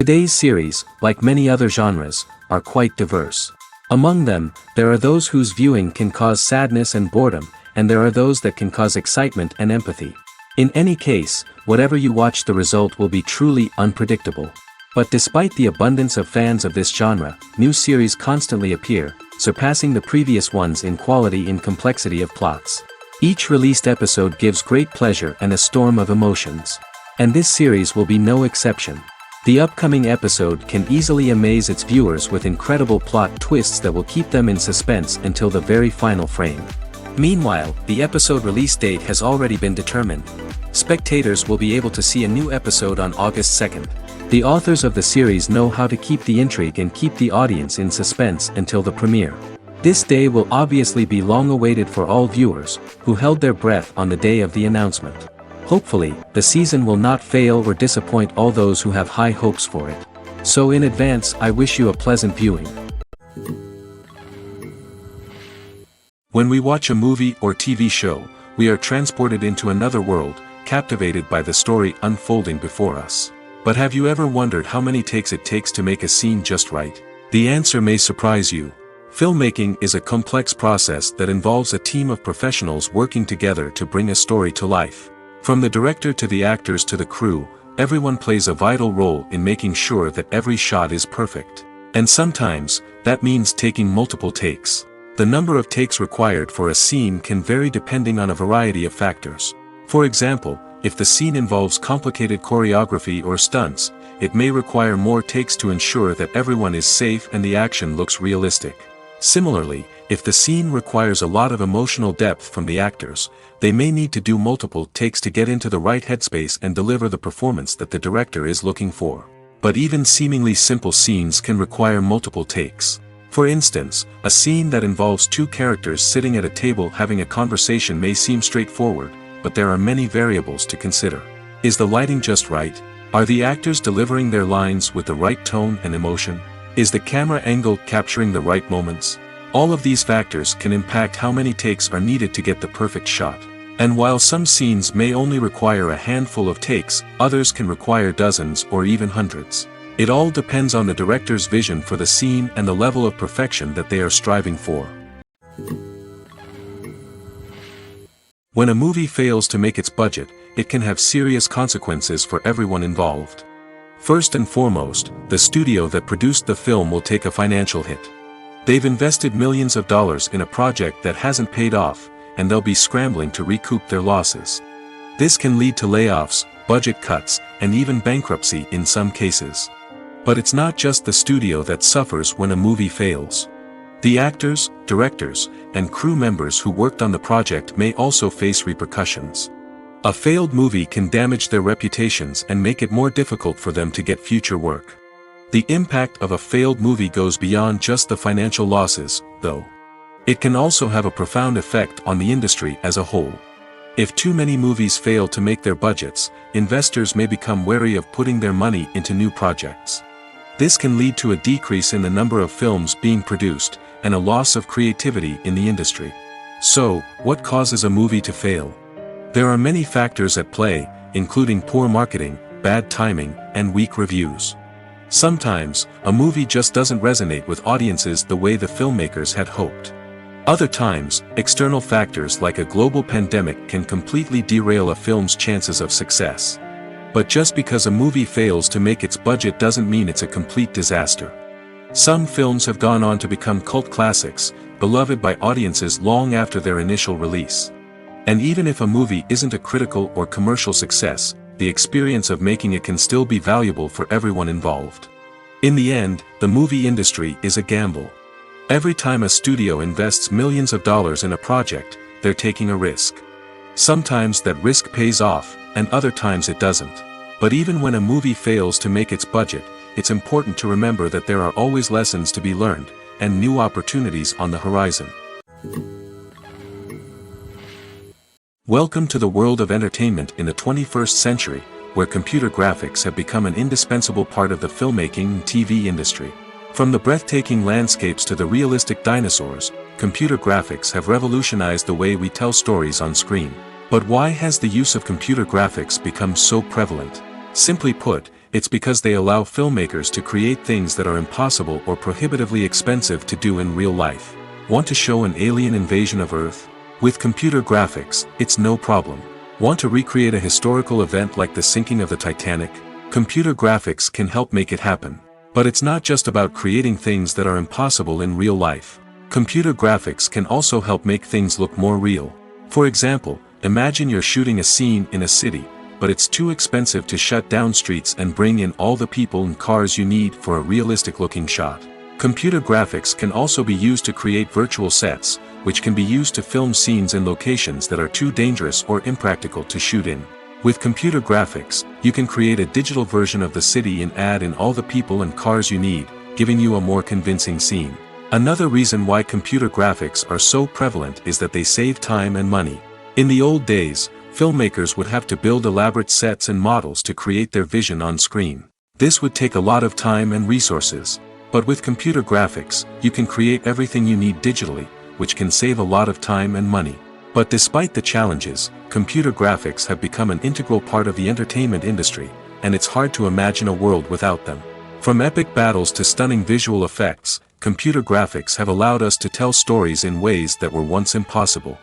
Today's series, like many other genres, are quite diverse. Among them, there are those whose viewing can cause sadness and boredom, and there are those that can cause excitement and empathy. In any case, whatever you watch, the result will be truly unpredictable. But despite the abundance of fans of this genre, new series constantly appear, surpassing the previous ones in quality and complexity of plots. Each released episode gives great pleasure and a storm of emotions. And this series will be no exception. The upcoming episode can easily amaze its viewers with incredible plot twists that will keep them in suspense until the very final frame. Meanwhile, the episode release date has already been determined. Spectators will be able to see a new episode on August 2nd. The authors of the series know how to keep the intrigue and keep the audience in suspense until the premiere. This day will obviously be long awaited for all viewers, who held their breath on the day of the announcement. Hopefully, the season will not fail or disappoint all those who have high hopes for it. So in advance, I wish you a pleasant viewing. When we watch a movie or TV show, we are transported into another world, captivated by the story unfolding before us. But have you ever wondered how many takes it takes to make a scene just right? The answer may surprise you. Filmmaking is a complex process that involves a team of professionals working together to bring a story to life. From the director to the actors to the crew, everyone plays a vital role in making sure that every shot is perfect. And sometimes, that means taking multiple takes. The number of takes required for a scene can vary depending on a variety of factors. For example, if the scene involves complicated choreography or stunts, it may require more takes to ensure that everyone is safe and the action looks realistic. Similarly, if the scene requires a lot of emotional depth from the actors, they may need to do multiple takes to get into the right headspace and deliver the performance that the director is looking for. But even seemingly simple scenes can require multiple takes. For instance, a scene that involves two characters sitting at a table having a conversation may seem straightforward, but there are many variables to consider. Is the lighting just right? Are the actors delivering their lines with the right tone and emotion? Is the camera angle capturing the right moments? All of these factors can impact how many takes are needed to get the perfect shot. And while some scenes may only require a handful of takes, others can require dozens or even hundreds. It all depends on the director's vision for the scene and the level of perfection that they are striving for. When a movie fails to make its budget, it can have serious consequences for everyone involved. First and foremost, the studio that produced the film will take a financial hit. They've invested millions of dollars in a project that hasn't paid off, and they'll be scrambling to recoup their losses. This can lead to layoffs, budget cuts, and even bankruptcy in some cases. But it's not just the studio that suffers when a movie fails. The actors, directors, and crew members who worked on the project may also face repercussions. A failed movie can damage their reputations and make it more difficult for them to get future work. The impact of a failed movie goes beyond just the financial losses, though. It can also have a profound effect on the industry as a whole. If too many movies fail to make their budgets, investors may become wary of putting their money into new projects. This can lead to a decrease in the number of films being produced, and a loss of creativity in the industry. So, what causes a movie to fail? There are many factors at play, including poor marketing, bad timing, and weak reviews. Sometimes, a movie just doesn't resonate with audiences the way the filmmakers had hoped. Other times, external factors like a global pandemic can completely derail a film's chances of success. But just because a movie fails to make its budget doesn't mean it's a complete disaster. Some films have gone on to become cult classics, beloved by audiences long after their initial release. And even if a movie isn't a critical or commercial success, the experience of making it can still be valuable for everyone involved. In the end, the movie industry is a gamble. Every time a studio invests millions of dollars in a project, they're taking a risk. Sometimes that risk pays off, and other times it doesn't. But even when a movie fails to make its budget, it's important to remember that there are always lessons to be learned, and new opportunities on the horizon. Welcome to the world of entertainment in the 21st century, where computer graphics have become an indispensable part of the filmmaking and TV industry. From the breathtaking landscapes to the realistic dinosaurs, computer graphics have revolutionized the way we tell stories on screen. But why has the use of computer graphics become so prevalent? Simply put, it's because they allow filmmakers to create things that are impossible or prohibitively expensive to do in real life. Want to show an alien invasion of Earth? With computer graphics, it's no problem. Want to recreate a historical event like the sinking of the Titanic? Computer graphics can help make it happen. But it's not just about creating things that are impossible in real life. Computer graphics can also help make things look more real. For example, imagine you're shooting a scene in a city, but it's too expensive to shut down streets and bring in all the people and cars you need for a realistic-looking shot. Computer graphics can also be used to create virtual sets, which can be used to film scenes in locations that are too dangerous or impractical to shoot in. With computer graphics, you can create a digital version of the city and add in all the people and cars you need, giving you a more convincing scene. Another reason why computer graphics are so prevalent is that they save time and money. In the old days, filmmakers would have to build elaborate sets and models to create their vision on screen. This would take a lot of time and resources. But with computer graphics, you can create everything you need digitally, which can save a lot of time and money. But despite the challenges, computer graphics have become an integral part of the entertainment industry, and it's hard to imagine a world without them. From epic battles to stunning visual effects, computer graphics have allowed us to tell stories in ways that were once impossible.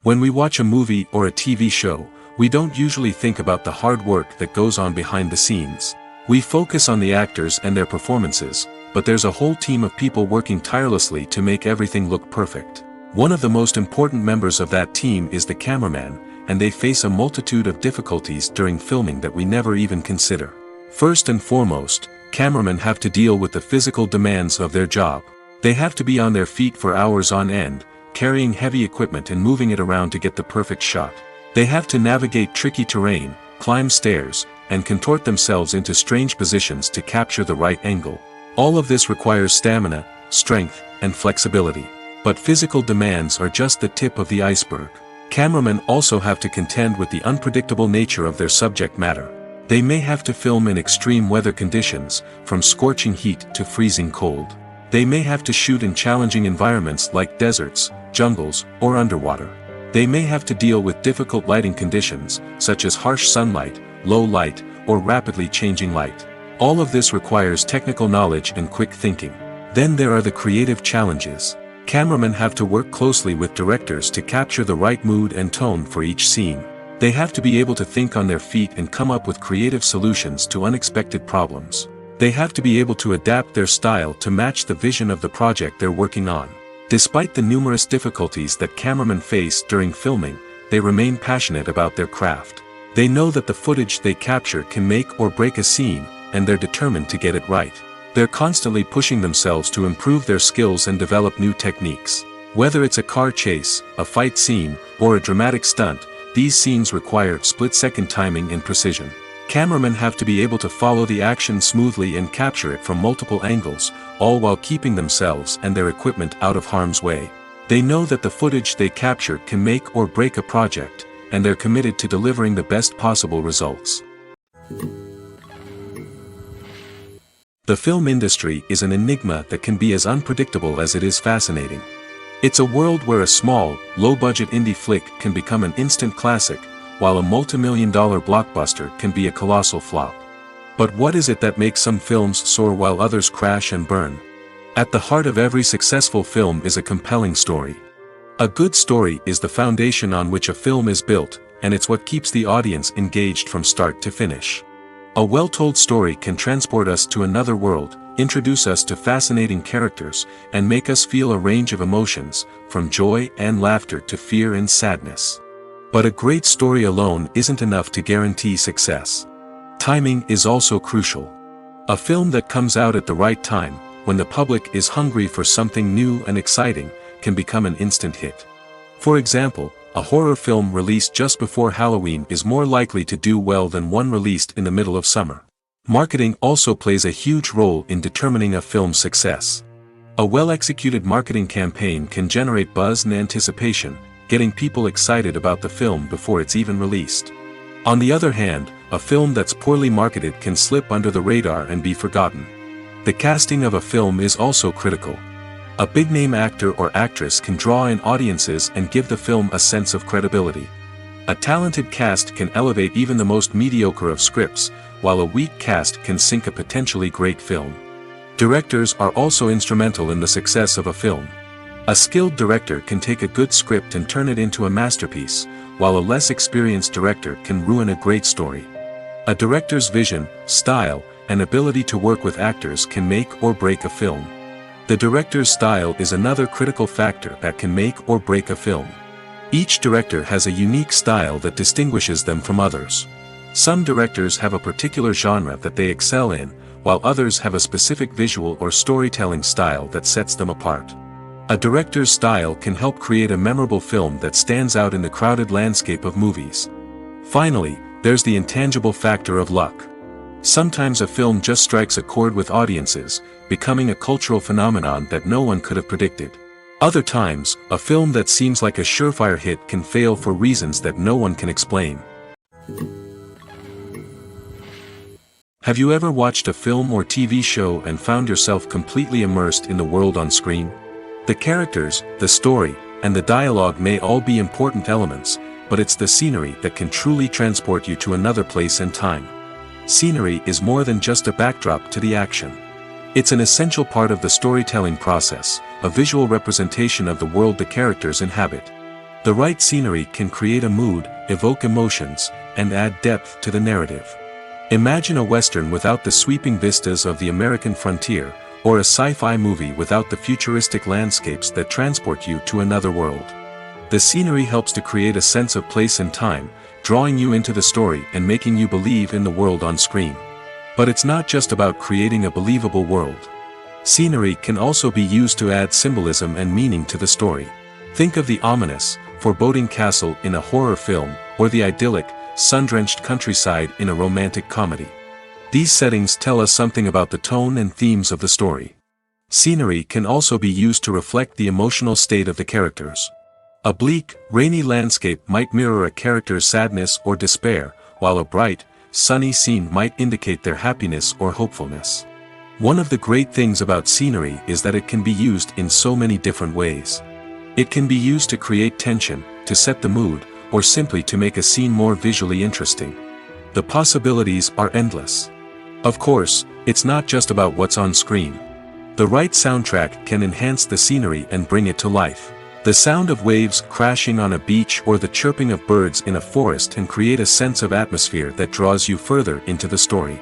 When we watch a movie or a TV show, we don't usually think about the hard work that goes on behind the scenes. We focus on the actors and their performances, but there's a whole team of people working tirelessly to make everything look perfect. One of the most important members of that team is the cameraman, and they face a multitude of difficulties during filming that we never even consider. First and foremost, cameramen have to deal with the physical demands of their job. They have to be on their feet for hours on end, carrying heavy equipment and moving it around to get the perfect shot. They have to navigate tricky terrain, climb stairs, and contort themselves into strange positions to capture the right angle. All of this requires stamina, strength, and flexibility. But physical demands are just the tip of the iceberg. Cameramen also have to contend with the unpredictable nature of their subject matter. They may have to film in extreme weather conditions, from scorching heat to freezing cold. They may have to shoot in challenging environments like deserts, jungles, or underwater. They may have to deal with difficult lighting conditions, such as harsh sunlight, low light, or rapidly changing light. All of this requires technical knowledge and quick thinking. Then there are the creative challenges. Cameramen have to work closely with directors to capture the right mood and tone for each scene. They have to be able to think on their feet and come up with creative solutions to unexpected problems. They have to be able to adapt their style to match the vision of the project they're working on. Despite the numerous difficulties that cameramen face during filming, they remain passionate about their craft. They know that the footage they capture can make or break a scene, and they're determined to get it right. They're constantly pushing themselves to improve their skills and develop new techniques. Whether it's a car chase, a fight scene, or a dramatic stunt, these scenes require split-second timing and precision. Cameramen have to be able to follow the action smoothly and capture it from multiple angles, all while keeping themselves and their equipment out of harm's way. They know that the footage they capture can make or break a project, and they're committed to delivering the best possible results. The film industry is an enigma that can be as unpredictable as it is fascinating. It's a world where a small, low-budget indie flick can become an instant classic, while a multi-million-dollar blockbuster can be a colossal flop. But what is it that makes some films soar while others crash and burn? At the heart of every successful film is a compelling story. A good story is the foundation on which a film is built, and it's what keeps the audience engaged from start to finish. A well-told story can transport us to another world, introduce us to fascinating characters, and make us feel a range of emotions, from joy and laughter to fear and sadness. But a great story alone isn't enough to guarantee success. Timing is also crucial. A film that comes out at the right time, when the public is hungry for something new and exciting, can become an instant hit. For example, a horror film released just before Halloween is more likely to do well than one released in the middle of summer. Marketing also plays a huge role in determining a film's success. A well-executed marketing campaign can generate buzz and anticipation, getting people excited about the film before it's even released. On the other hand, a film that's poorly marketed can slip under the radar and be forgotten. The casting of a film is also critical. A big-name actor or actress can draw in audiences and give the film a sense of credibility. A talented cast can elevate even the most mediocre of scripts, while a weak cast can sink a potentially great film. Directors are also instrumental in the success of a film. A skilled director can take a good script and turn it into a masterpiece, while a less experienced director can ruin a great story. A director's vision, style, and ability to work with actors can make or break a film. The director's style is another critical factor that can make or break a film. Each director has a unique style that distinguishes them from others. Some directors have a particular genre that they excel in, while others have a specific visual or storytelling style that sets them apart. A director's style can help create a memorable film that stands out in the crowded landscape of movies. Finally, there's the intangible factor of luck. Sometimes a film just strikes a chord with audiences, becoming a cultural phenomenon that no one could have predicted. Other times, a film that seems like a surefire hit can fail for reasons that no one can explain. Have you ever watched a film or TV show and found yourself completely immersed in the world on screen? The characters, the story, and the dialogue may all be important elements, but it's the scenery that can truly transport you to another place and time. Scenery is more than just a backdrop to the action. It's an essential part of the storytelling process, a visual representation of the world the characters inhabit. The right scenery can create a mood, evoke emotions, and add depth to the narrative. Imagine a Western without the sweeping vistas of the American frontier, or a sci-fi movie without the futuristic landscapes that transport you to another world. The scenery helps to create a sense of place and time, drawing you into the story and making you believe in the world on screen. But it's not just about creating a believable world. Scenery can also be used to add symbolism and meaning to the story. Think of the ominous, foreboding castle in a horror film, or the idyllic, sun-drenched countryside in a romantic comedy. These settings tell us something about the tone and themes of the story. Scenery can also be used to reflect the emotional state of the characters. A bleak, rainy landscape might mirror a character's sadness or despair, while a bright, sunny scene might indicate their happiness or hopefulness. One of the great things about scenery is that it can be used in so many different ways. It can be used to create tension, to set the mood, or simply to make a scene more visually interesting. The possibilities are endless. Of course, it's not just about what's on screen. The right soundtrack can enhance the scenery and bring it to life. The sound of waves crashing on a beach or the chirping of birds in a forest can create a sense of atmosphere that draws you further into the story.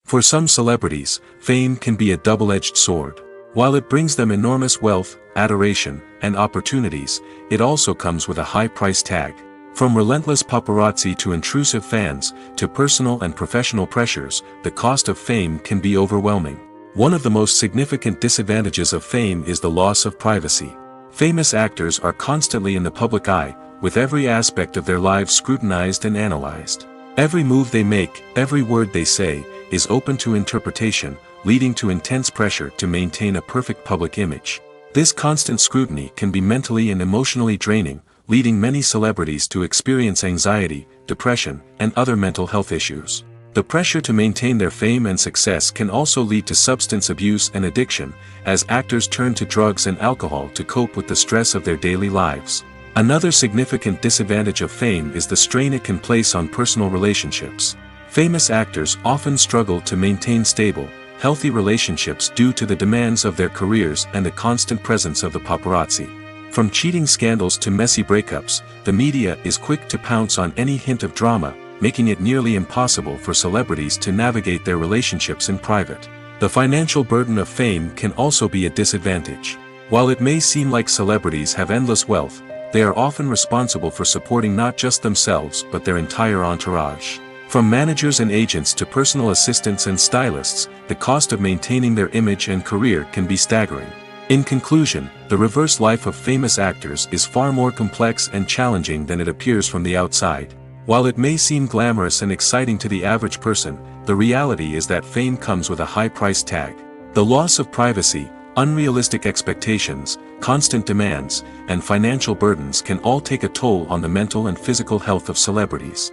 For some celebrities, fame can be a double-edged sword. While it brings them enormous wealth, adoration, and opportunities, it also comes with a high price tag. From relentless paparazzi to intrusive fans, to personal and professional pressures, the cost of fame can be overwhelming. One of the most significant disadvantages of fame is the loss of privacy. Famous actors are constantly in the public eye, with every aspect of their lives scrutinized and analyzed. Every move they make, every word they say, is open to interpretation, leading to intense pressure to maintain a perfect public image. This constant scrutiny can be mentally and emotionally draining, leading many celebrities to experience anxiety, depression, and other mental health issues. The pressure to maintain their fame and success can also lead to substance abuse and addiction, as actors turn to drugs and alcohol to cope with the stress of their daily lives. Another significant disadvantage of fame is the strain it can place on personal relationships. Famous actors often struggle to maintain stable, healthy relationships due to the demands of their careers and the constant presence of the paparazzi. From cheating scandals to messy breakups, the media is quick to pounce on any hint of drama, making it nearly impossible for celebrities to navigate their relationships in private. The financial burden of fame can also be a disadvantage. While it may seem like celebrities have endless wealth, they are often responsible for supporting not just themselves but their entire entourage. From managers and agents to personal assistants and stylists, the cost of maintaining their image and career can be staggering. In conclusion, the reverse life of famous actors is far more complex and challenging than it appears from the outside. While it may seem glamorous and exciting to the average person, the reality is that fame comes with a high price tag. The loss of privacy, unrealistic expectations, constant demands, and financial burdens can all take a toll on the mental and physical health of celebrities.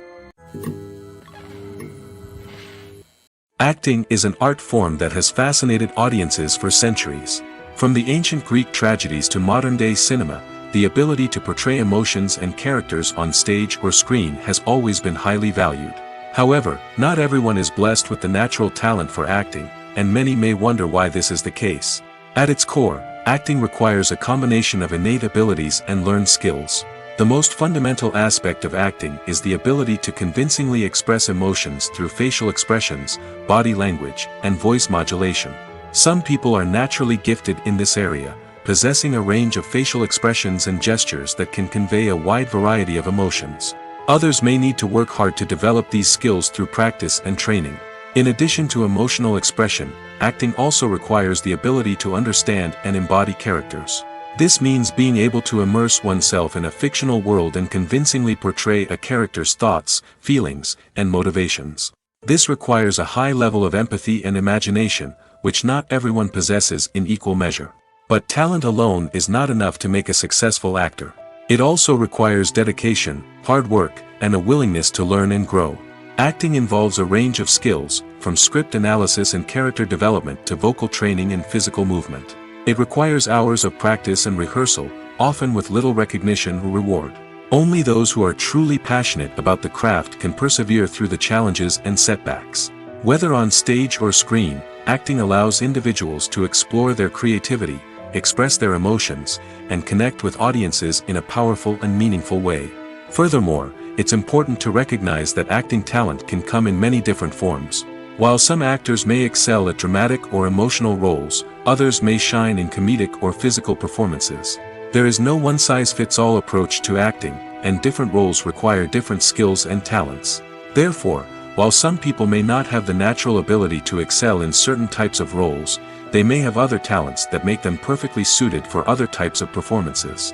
Acting is an art form that has fascinated audiences for centuries. From the ancient Greek tragedies to modern-day cinema, the ability to portray emotions and characters on stage or screen has always been highly valued. However, not everyone is blessed with the natural talent for acting, and many may wonder why this is the case. At its core, acting requires a combination of innate abilities and learned skills. The most fundamental aspect of acting is the ability to convincingly express emotions through facial expressions, body language, and voice modulation. Some people are naturally gifted in this area, possessing a range of facial expressions and gestures that can convey a wide variety of emotions. Others may need to work hard to develop these skills through practice and training. In addition to emotional expression, acting also requires the ability to understand and embody characters. This means being able to immerse oneself in a fictional world and convincingly portray a character's thoughts, feelings, and motivations. This requires a high level of empathy and imagination, which not everyone possesses in equal measure. But talent alone is not enough to make a successful actor. It also requires dedication, hard work, and a willingness to learn and grow. Acting involves a range of skills, from script analysis and character development to vocal training and physical movement. It requires hours of practice and rehearsal, often with little recognition or reward. Only those who are truly passionate about the craft can persevere through the challenges and setbacks. Whether on stage or screen, acting allows individuals to explore their creativity, express their emotions, and connect with audiences in a powerful and meaningful way. Furthermore, it's important to recognize that acting talent can come in many different forms. While some actors may excel at dramatic or emotional roles, others may shine in comedic or physical performances. There is no one-size-fits-all approach to acting, and different roles require different skills and talents. Therefore, while some people may not have the natural ability to excel in certain types of roles, they may have other talents that make them perfectly suited for other types of performances.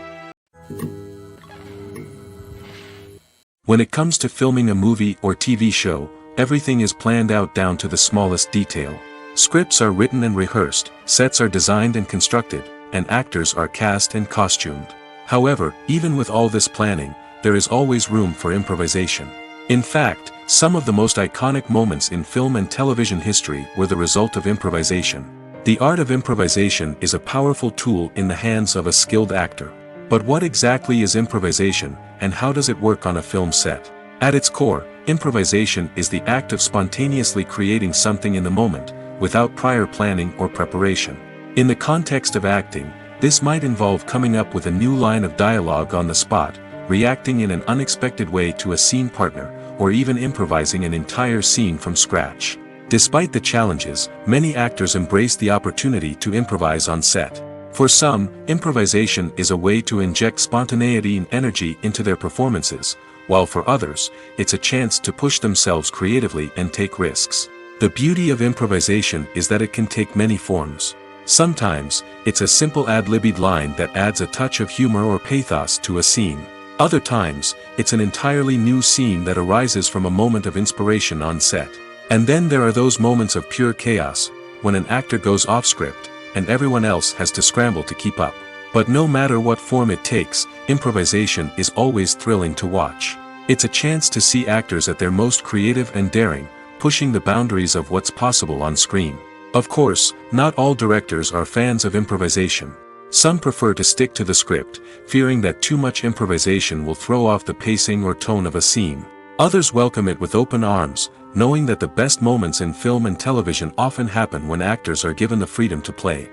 When it comes to filming a movie or TV show, everything is planned out down to the smallest detail. Scripts are written and rehearsed, sets are designed and constructed, and actors are cast and costumed. However, even with all this planning, there is always room for improvisation. In fact, some of the most iconic moments in film and television history were the result of improvisation. The art of improvisation is a powerful tool in the hands of a skilled actor. But what exactly is improvisation, and how does it work on a film set? At its core, improvisation is the act of spontaneously creating something in the moment, without prior planning or preparation. In the context of acting, this might involve coming up with a new line of dialogue on the spot, reacting in an unexpected way to a scene partner, or even improvising an entire scene from scratch. Despite the challenges, many actors embrace the opportunity to improvise on set. For some, improvisation is a way to inject spontaneity and energy into their performances, while for others, it's a chance to push themselves creatively and take risks. The beauty of improvisation is that it can take many forms. Sometimes, it's a simple ad-libbed line that adds a touch of humor or pathos to a scene. Other times, it's an entirely new scene that arises from a moment of inspiration on set. And then there are those moments of pure chaos, when an actor goes off script, and everyone else has to scramble to keep up. But no matter what form it takes, improvisation is always thrilling to watch. It's a chance to see actors at their most creative and daring, pushing the boundaries of what's possible on screen. Of course, not all directors are fans of improvisation. Some prefer to stick to the script, fearing that too much improvisation will throw off the pacing or tone of a scene. Others welcome it with open arms, knowing that the best moments in film and television often happen when actors are given the freedom to play.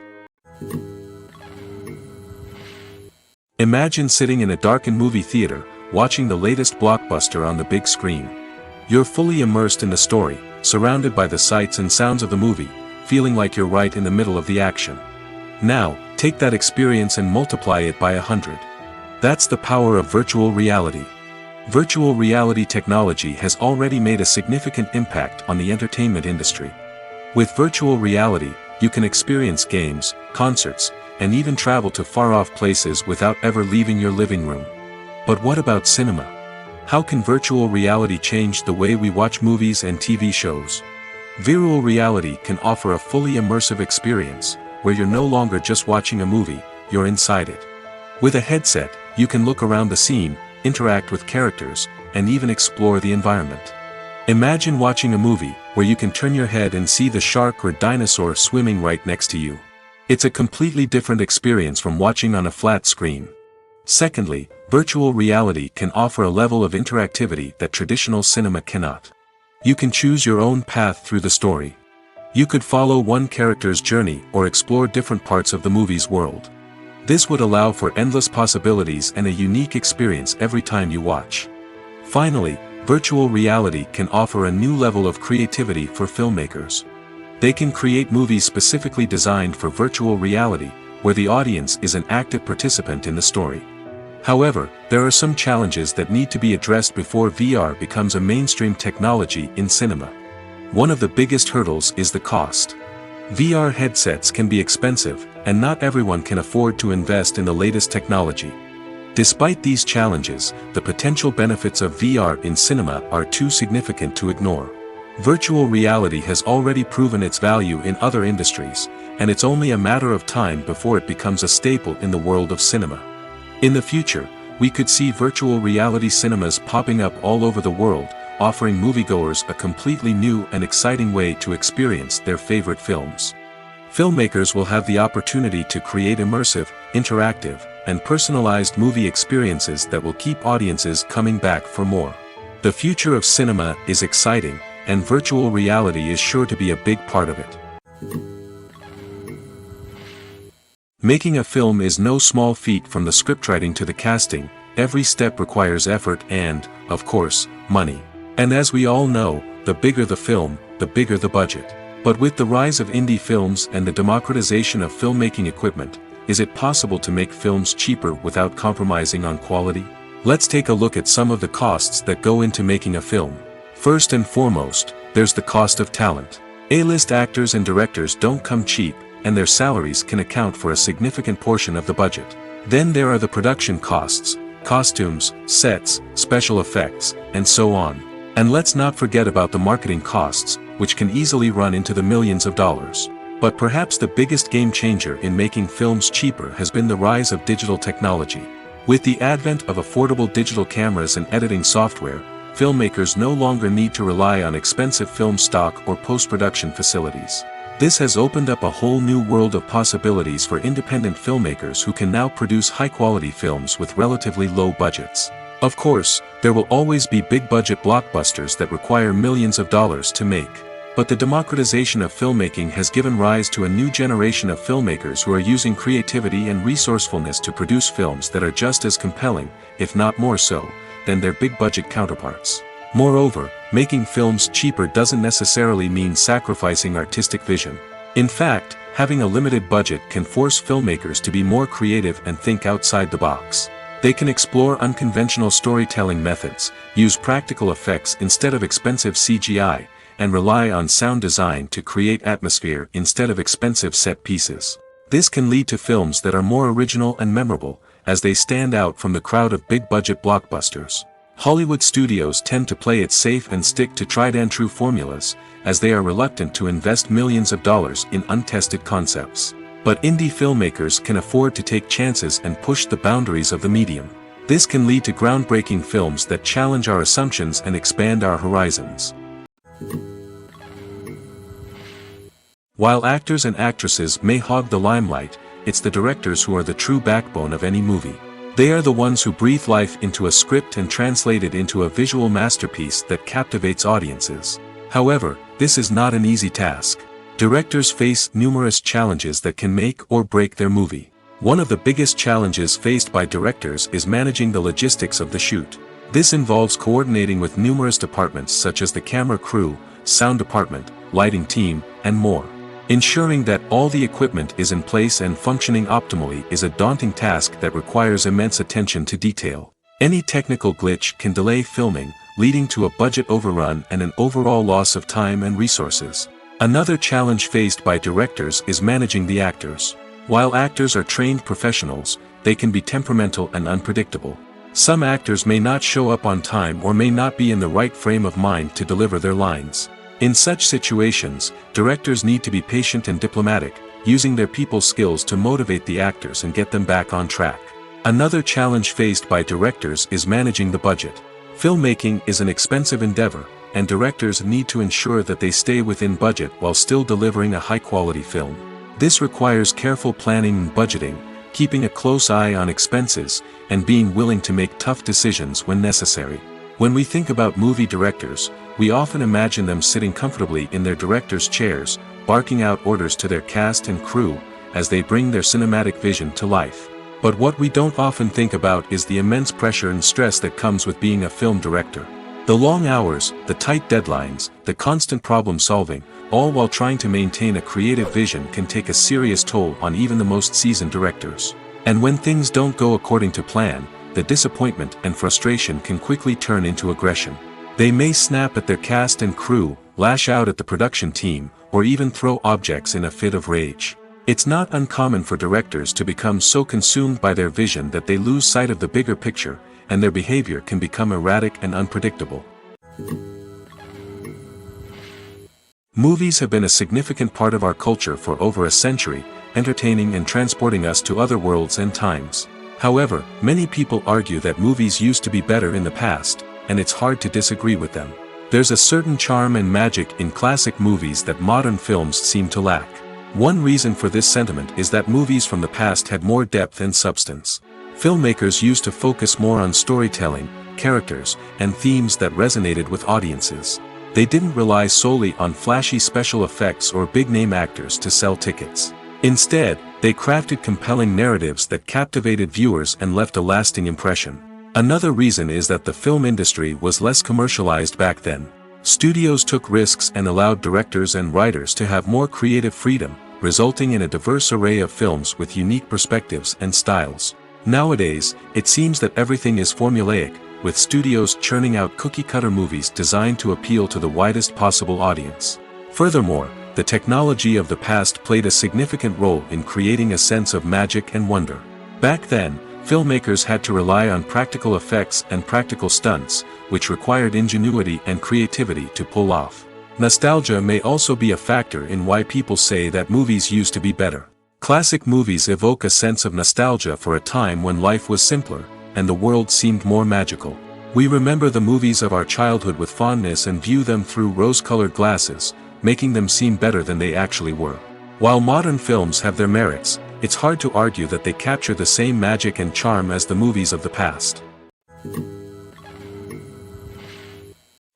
Imagine sitting in a darkened movie theater, watching the latest blockbuster on the big screen. You're fully immersed in the story, surrounded by the sights and sounds of the movie, feeling like you're right in the middle of the action. Now, take that experience and multiply it by 100. That's the power of virtual reality. Virtual reality technology has already made a significant impact on the entertainment industry. With virtual reality, you can experience games, concerts, and even travel to far-off places without ever leaving your living room. But what about cinema? How can virtual reality change the way we watch movies and TV shows? Virtual reality can offer a fully immersive experience, where you're no longer just watching a movie, you're inside it. With a headset, you can look around the scene, interact with characters, and even explore the environment. Imagine watching a movie where you can turn your head and see the shark or dinosaur swimming right next to you. It's a completely different experience from watching on a flat screen. Secondly, virtual reality can offer a level of interactivity that traditional cinema cannot. You can choose your own path through the story. You could follow one character's journey or explore different parts of the movie's world. This would allow for endless possibilities and a unique experience every time you watch. Finally, virtual reality can offer a new level of creativity for filmmakers. They can create movies specifically designed for virtual reality, where the audience is an active participant in the story. However, there are some challenges that need to be addressed before VR becomes a mainstream technology in cinema. One of the biggest hurdles is the cost. VR headsets can be expensive, and not everyone can afford to invest in the latest technology. Despite these challenges, the potential benefits of VR in cinema are too significant to ignore. Virtual reality has already proven its value in other industries, and it's only a matter of time before it becomes a staple in the world of cinema. In the future, we could see virtual reality cinemas popping up all over the world, offering moviegoers a completely new and exciting way to experience their favorite films. Filmmakers will have the opportunity to create immersive, interactive, and personalized movie experiences that will keep audiences coming back for more. The future of cinema is exciting, and virtual reality is sure to be a big part of it. Making a film is no small feat. From the scriptwriting to the casting, every step requires effort and, of course, money. And as we all know, the bigger the film, the bigger the budget. But with the rise of indie films and the democratization of filmmaking equipment, is it possible to make films cheaper without compromising on quality? Let's take a look at some of the costs that go into making a film. First and foremost, there's the cost of talent. A-list actors and directors don't come cheap, and their salaries can account for a significant portion of the budget. Then there are the production costs, costumes, sets, special effects, and so on. And let's not forget about the marketing costs, which can easily run into the millions of dollars. But perhaps the biggest game changer in making films cheaper has been the rise of digital technology. With the advent of affordable digital cameras and editing software, filmmakers no longer need to rely on expensive film stock or post-production facilities. This has opened up a whole new world of possibilities for independent filmmakers who can now produce high-quality films with relatively low budgets. Of course, there will always be big-budget blockbusters that require millions of dollars to make. But the democratization of filmmaking has given rise to a new generation of filmmakers who are using creativity and resourcefulness to produce films that are just as compelling, if not more so, than their big-budget counterparts. Moreover, making films cheaper doesn't necessarily mean sacrificing artistic vision. In fact, having a limited budget can force filmmakers to be more creative and think outside the box. They can explore unconventional storytelling methods, use practical effects instead of expensive CGI, and rely on sound design to create atmosphere instead of expensive set pieces. This can lead to films that are more original and memorable, as they stand out from the crowd of big-budget blockbusters. Hollywood studios tend to play it safe and stick to tried-and-true formulas, as they are reluctant to invest millions of dollars in untested concepts. But indie filmmakers can afford to take chances and push the boundaries of the medium. This can lead to groundbreaking films that challenge our assumptions and expand our horizons. While actors and actresses may hog the limelight, it's the directors who are the true backbone of any movie. They are the ones who breathe life into a script and translate it into a visual masterpiece that captivates audiences. However, this is not an easy task. Directors face numerous challenges that can make or break their movie. One of the biggest challenges faced by directors is managing the logistics of the shoot. This involves coordinating with numerous departments such as the camera crew, sound department, lighting team, and more. Ensuring that all the equipment is in place and functioning optimally is a daunting task that requires immense attention to detail. Any technical glitch can delay filming, leading to a budget overrun and an overall loss of time and resources. Another challenge faced by directors is managing the actors. While actors are trained professionals, they can be temperamental and unpredictable. Some actors may not show up on time or may not be in the right frame of mind to deliver their lines. In such situations, directors need to be patient and diplomatic, using their people skills to motivate the actors and get them back on track. Another challenge faced by directors is managing the budget. Filmmaking is an expensive endeavor, and directors need to ensure that they stay within budget while still delivering a high-quality film. This requires careful planning and budgeting, keeping a close eye on expenses, and being willing to make tough decisions when necessary. When we think about movie directors, we often imagine them sitting comfortably in their director's chairs, barking out orders to their cast and crew, as they bring their cinematic vision to life. But what we don't often think about is the immense pressure and stress that comes with being a film director. The long hours, the tight deadlines, the constant problem solving, all while trying to maintain a creative vision can take a serious toll on even the most seasoned directors. And when things don't go according to plan, the disappointment and frustration can quickly turn into aggression. They may snap at their cast and crew, lash out at the production team, or even throw objects in a fit of rage. It's not uncommon for directors to become so consumed by their vision that they lose sight of the bigger picture, and their behavior can become erratic and unpredictable. Movies have been a significant part of our culture for over a century, entertaining and transporting us to other worlds and times. However, many people argue that movies used to be better in the past, and it's hard to disagree with them. There's a certain charm and magic in classic movies that modern films seem to lack. One reason for this sentiment is that movies from the past had more depth and substance. Filmmakers used to focus more on storytelling, characters, and themes that resonated with audiences. They didn't rely solely on flashy special effects or big-name actors to sell tickets. Instead, they crafted compelling narratives that captivated viewers and left a lasting impression. Another reason is that the film industry was less commercialized back then. Studios took risks and allowed directors and writers to have more creative freedom, resulting in a diverse array of films with unique perspectives and styles. Nowadays, it seems that everything is formulaic, with studios churning out cookie-cutter movies designed to appeal to the widest possible audience. Furthermore, the technology of the past played a significant role in creating a sense of magic and wonder. Back then, filmmakers had to rely on practical effects and practical stunts, which required ingenuity and creativity to pull off. Nostalgia may also be a factor in why people say that movies used to be better. Classic movies evoke a sense of nostalgia for a time when life was simpler, and the world seemed more magical. We remember the movies of our childhood with fondness and view them through rose-colored glasses, making them seem better than they actually were. While modern films have their merits, it's hard to argue that they capture the same magic and charm as the movies of the past.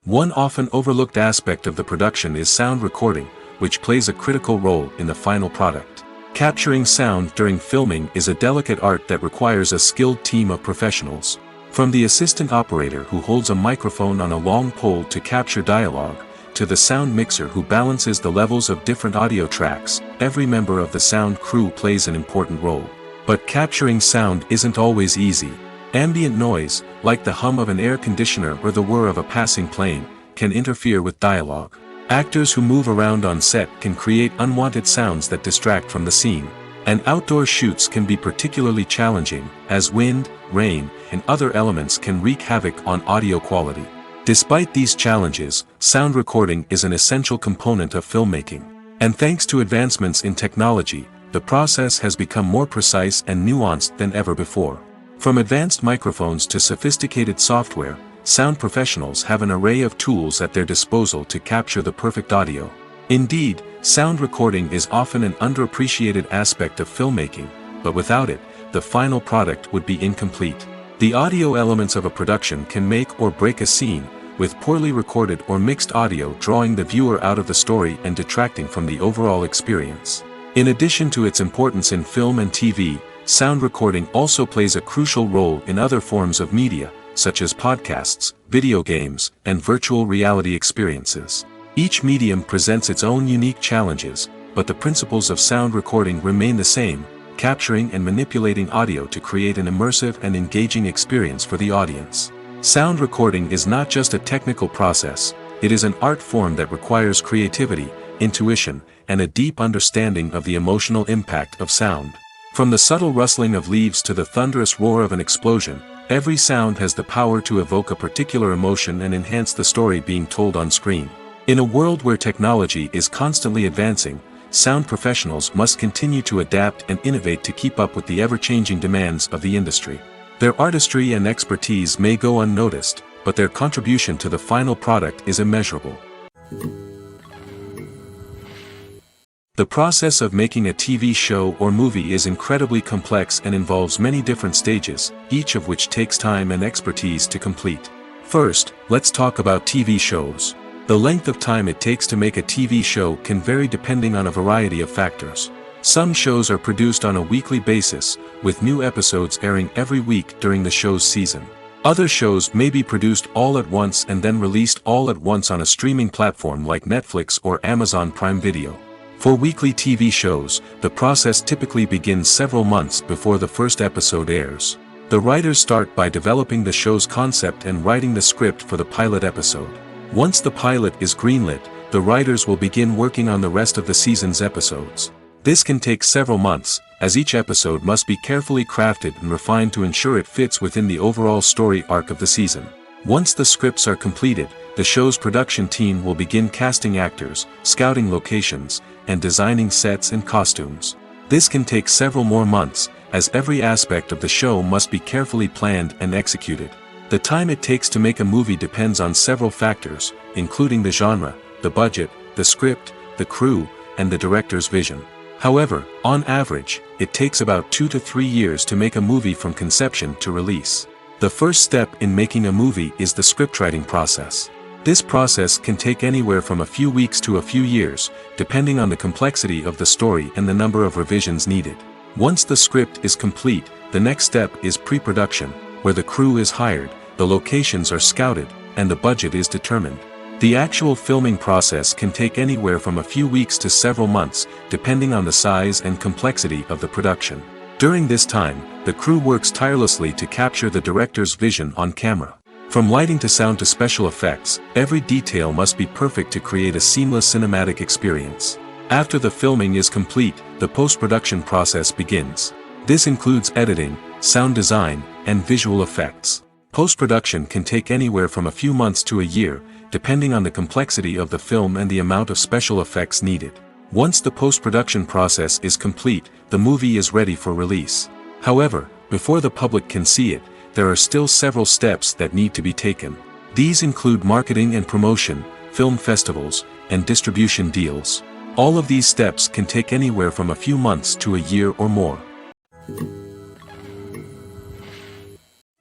One often overlooked aspect of the production is sound recording, which plays a critical role in the final product. Capturing sound during filming is a delicate art that requires a skilled team of professionals. From the assistant operator who holds a microphone on a long pole to capture dialogue, to the sound mixer who balances the levels of different audio tracks, every member of the sound crew plays an important role. But capturing sound isn't always easy. Ambient noise, like the hum of an air conditioner or the whir of a passing plane, can interfere with dialogue. Actors who move around on set can create unwanted sounds that distract from the scene. And outdoor shoots can be particularly challenging, as wind, rain, and other elements can wreak havoc on audio quality. Despite these challenges, sound recording is an essential component of filmmaking. And thanks to advancements in technology, the process has become more precise and nuanced than ever before. From advanced microphones to sophisticated software, sound professionals have an array of tools at their disposal to capture the perfect audio. Indeed, sound recording is often an underappreciated aspect of filmmaking, but without it, the final product would be incomplete. The audio elements of a production can make or break a scene, with poorly recorded or mixed audio drawing the viewer out of the story and detracting from the overall experience. In addition to its importance in film and TV, sound recording also plays a crucial role in other forms of media, such as podcasts, video games, and virtual reality experiences. Each medium presents its own unique challenges, but the principles of sound recording remain the same, capturing and manipulating audio to create an immersive and engaging experience for the audience. Sound recording is not just a technical process, it is an art form that requires creativity, intuition, and a deep understanding of the emotional impact of sound. From the subtle rustling of leaves to the thunderous roar of an explosion, every sound has the power to evoke a particular emotion and enhance the story being told on screen. In a world where technology is constantly advancing, sound professionals must continue to adapt and innovate to keep up with the ever-changing demands of the industry. Their artistry and expertise may go unnoticed, but their contribution to the final product is immeasurable. The process of making a TV show or movie is incredibly complex and involves many different stages, each of which takes time and expertise to complete. First, let's talk about TV shows. The length of time it takes to make a TV show can vary depending on a variety of factors. Some shows are produced on a weekly basis, with new episodes airing every week during the show's season. Other shows may be produced all at once and then released all at once on a streaming platform like Netflix or Amazon Prime Video. For weekly TV shows, the process typically begins several months before the first episode airs. The writers start by developing the show's concept and writing the script for the pilot episode. Once the pilot is greenlit, the writers will begin working on the rest of the season's episodes. This can take several months, as each episode must be carefully crafted and refined to ensure it fits within the overall story arc of the season. Once the scripts are completed, the show's production team will begin casting actors, scouting locations, and designing sets and costumes. This can take several more months, as every aspect of the show must be carefully planned and executed. The time it takes to make a movie depends on several factors, including the genre, the budget, the script, the crew, and the director's vision. However, on average, it takes about 2 to 3 years to make a movie from conception to release. The first step in making a movie is the scriptwriting process. This process can take anywhere from a few weeks to a few years, depending on the complexity of the story and the number of revisions needed. Once the script is complete, the next step is pre-production, where the crew is hired, the locations are scouted, and the budget is determined. The actual filming process can take anywhere from a few weeks to several months, depending on the size and complexity of the production. During this time, the crew works tirelessly to capture the director's vision on camera. From lighting to sound to special effects, every detail must be perfect to create a seamless cinematic experience. After the filming is complete, the post-production process begins. This includes editing, sound design, and visual effects. Post-production can take anywhere from a few months to a year, depending on the complexity of the film and the amount of special effects needed. Once the post-production process is complete, the movie is ready for release. However, before the public can see it, there are still several steps that need to be taken. These include marketing and promotion, film festivals, and distribution deals. All of these steps can take anywhere from a few months to a year or more.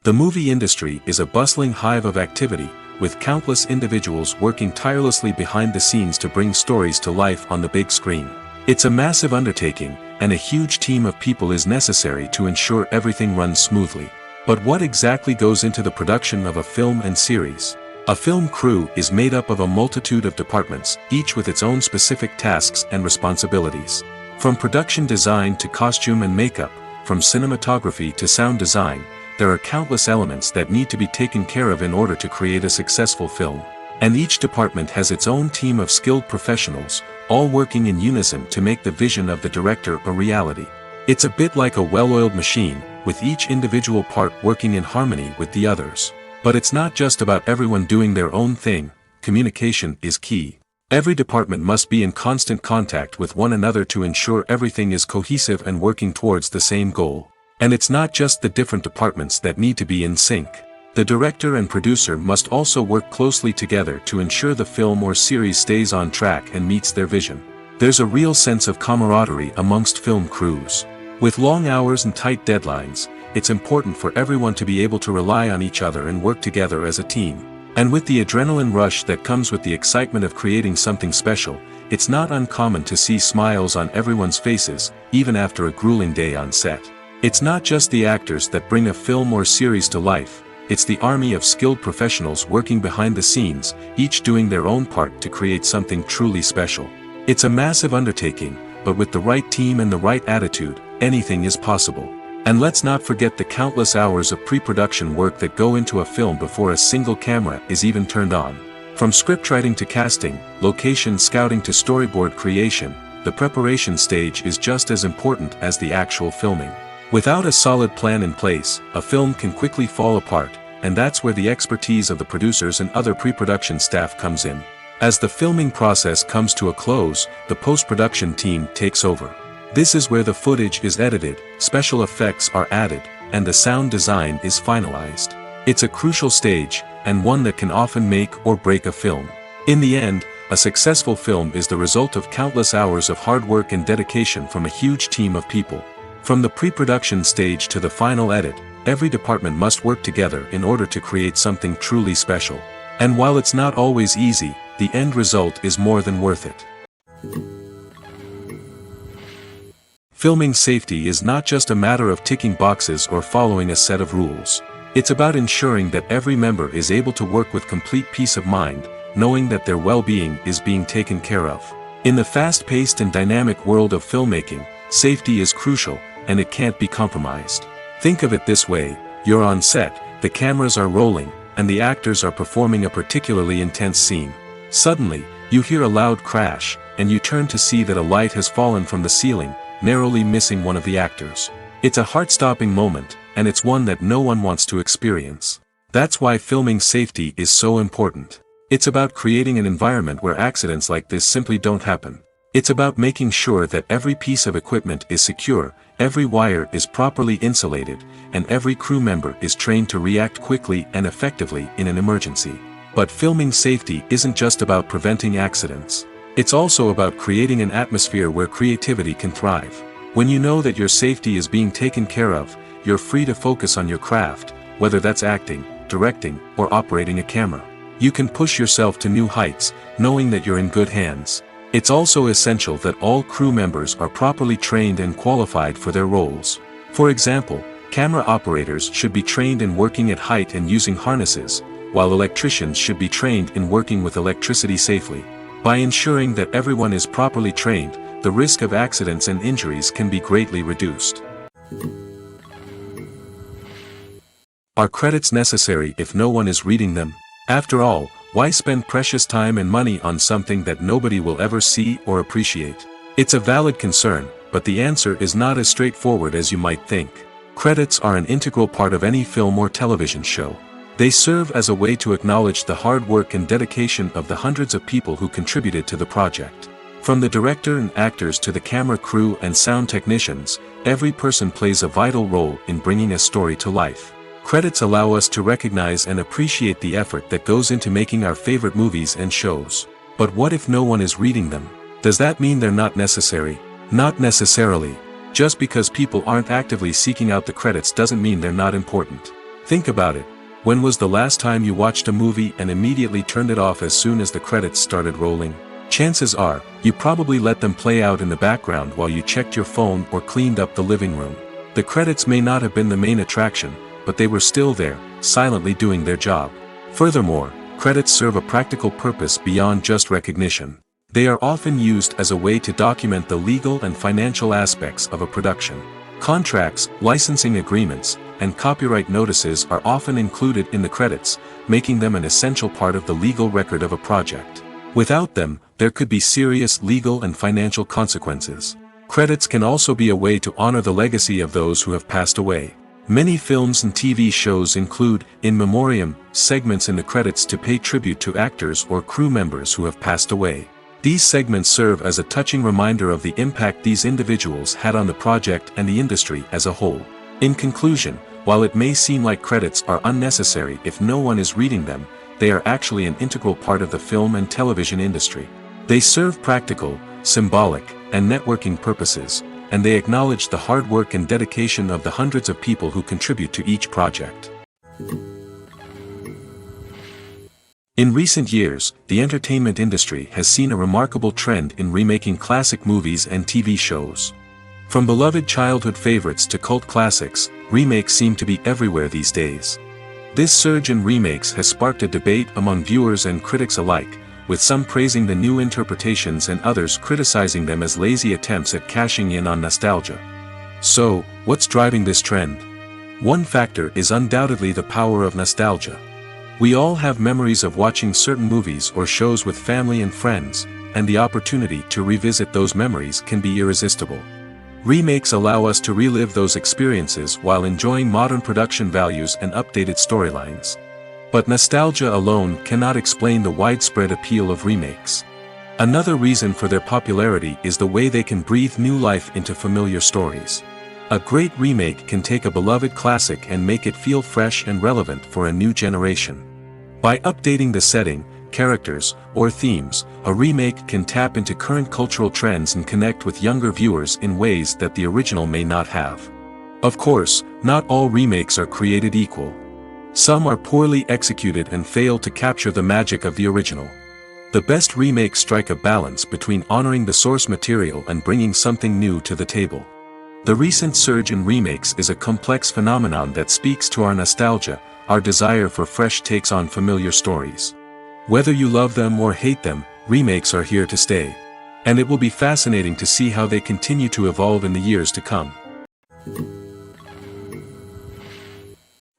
The movie industry is a bustling hive of activity, with countless individuals working tirelessly behind the scenes to bring stories to life on the big screen. It's a massive undertaking, and a huge team of people is necessary to ensure everything runs smoothly. But what exactly goes into the production of a film and series? A film crew is made up of a multitude of departments, each with its own specific tasks and responsibilities. From production design to costume and makeup, from cinematography to sound design, there are countless elements that need to be taken care of in order to create a successful film. And each department has its own team of skilled professionals, all working in unison to make the vision of the director a reality. It's a bit like a well-oiled machine, with each individual part working in harmony with the others. But it's not just about everyone doing their own thing. Communication is key. Every department must be in constant contact with one another to ensure everything is cohesive and working towards the same goal. And it's not just the different departments that need to be in sync. The director and producer must also work closely together to ensure the film or series stays on track and meets their vision. There's a real sense of camaraderie amongst film crews. With long hours and tight deadlines, it's important for everyone to be able to rely on each other and work together as a team. And with the adrenaline rush that comes with the excitement of creating something special, it's not uncommon to see smiles on everyone's faces, even after a grueling day on set. It's not just the actors that bring a film or series to life, it's the army of skilled professionals working behind the scenes, each doing their own part to create something truly special. It's a massive undertaking, but with the right team and the right attitude, anything is possible. And let's not forget the countless hours of pre-production work that go into a film before a single camera is even turned on. From scriptwriting to casting, location scouting to storyboard creation, the preparation stage is just as important as the actual filming. Without a solid plan in place, a film can quickly fall apart, and that's where the expertise of the producers and other pre-production staff comes in. As the filming process comes to a close, the post-production team takes over. This is where the footage is edited, special effects are added, and the sound design is finalized. It's a crucial stage, and one that can often make or break a film. In the end, A successful film is the result of countless hours of hard work and dedication from a huge team of people. From the pre-production stage to the final edit, every department must work together in order to create something truly special. And while it's not always easy, the end result is more than worth it. Filming safety is not just a matter of ticking boxes or following a set of rules. It's about ensuring that every member is able to work with complete peace of mind, knowing that their well-being is being taken care of. In the fast-paced and dynamic world of filmmaking, safety is crucial, and it can't be compromised. Think of it this way: you're on set, the cameras are rolling, and the actors are performing a particularly intense scene. Suddenly, you hear a loud crash, and you turn to see that a light has fallen from the ceiling, narrowly missing one of the actors. It's a heart-stopping moment, and it's one that no one wants to experience. That's why filming safety is so important. It's about creating an environment where accidents like this simply don't happen. It's about making sure that every piece of equipment is secure, every wire is properly insulated, and every crew member is trained to react quickly and effectively in an emergency. But filming safety isn't just about preventing accidents. It's also about creating an atmosphere where creativity can thrive. When you know that your safety is being taken care of, you're free to focus on your craft, whether that's acting, directing, or operating a camera. You can push yourself to new heights, knowing that you're in good hands. It's also essential that all crew members are properly trained and qualified for their roles. For example, camera operators should be trained in working at height and using harnesses, while electricians should be trained in working with electricity safely. By ensuring that everyone is properly trained, the risk of accidents and injuries can be greatly reduced. Are credits necessary if no one is reading them? After all, why spend precious time and money on something that nobody will ever see or appreciate? It's a valid concern, but the answer is not as straightforward as you might think. Credits are an integral part of any film or television show. They serve as a way to acknowledge the hard work and dedication of the hundreds of people who contributed to the project. From the director and actors to the camera crew and sound technicians, every person plays a vital role in bringing a story to life. Credits allow us to recognize and appreciate the effort that goes into making our favorite movies and shows. But what if no one is reading them? Does that mean they're not necessary? Not necessarily. Just because people aren't actively seeking out the credits doesn't mean they're not important. Think about it. When was the last time you watched a movie and immediately turned it off as soon as the credits started rolling? Chances are, you probably let them play out in the background while you checked your phone or cleaned up the living room. The credits may not have been the main attraction, but they were still there, silently doing their job. Furthermore, credits serve a practical purpose beyond just recognition. They are often used as a way to document the legal and financial aspects of a production. Contracts, licensing agreements, and copyright notices are often included in the credits, making them an essential part of the legal record of a project. Without them, there could be serious legal and financial consequences. Credits can also be a way to honor the legacy of those who have passed away. Many films and TV shows include, in memoriam, segments in the credits to pay tribute to actors or crew members who have passed away. These segments serve as a touching reminder of the impact these individuals had on the project and the industry as a whole. In conclusion, while it may seem like credits are unnecessary if no one is reading them, they are actually an integral part of the film and television industry. They serve practical, symbolic, and networking purposes, and they acknowledge the hard work and dedication of the hundreds of people who contribute to each project. In recent years, the entertainment industry has seen a remarkable trend in remaking classic movies and TV shows. From beloved childhood favorites to cult classics, remakes seem to be everywhere these days. This surge in remakes has sparked a debate among viewers and critics alike, with some praising the new interpretations and others criticizing them as lazy attempts at cashing in on nostalgia. So, what's driving this trend? One factor is undoubtedly the power of nostalgia. We all have memories of watching certain movies or shows with family and friends, and the opportunity to revisit those memories can be irresistible. Remakes allow us to relive those experiences while enjoying modern production values and updated storylines. But nostalgia alone cannot explain the widespread appeal of remakes. Another reason for their popularity is the way they can breathe new life into familiar stories. A great remake can take a beloved classic and make it feel fresh and relevant for a new generation. By updating the setting, characters, or themes, a remake can tap into current cultural trends and connect with younger viewers in ways that the original may not have. Of course, not all remakes are created equal. Some are poorly executed and fail to capture the magic of the original. The best remakes strike a balance between honoring the source material and bringing something new to the table. The recent surge in remakes is a complex phenomenon that speaks to our nostalgia, our desire for fresh takes on familiar stories. Whether you love them or hate them, remakes are here to stay. And it will be fascinating to see how they continue to evolve in the years to come.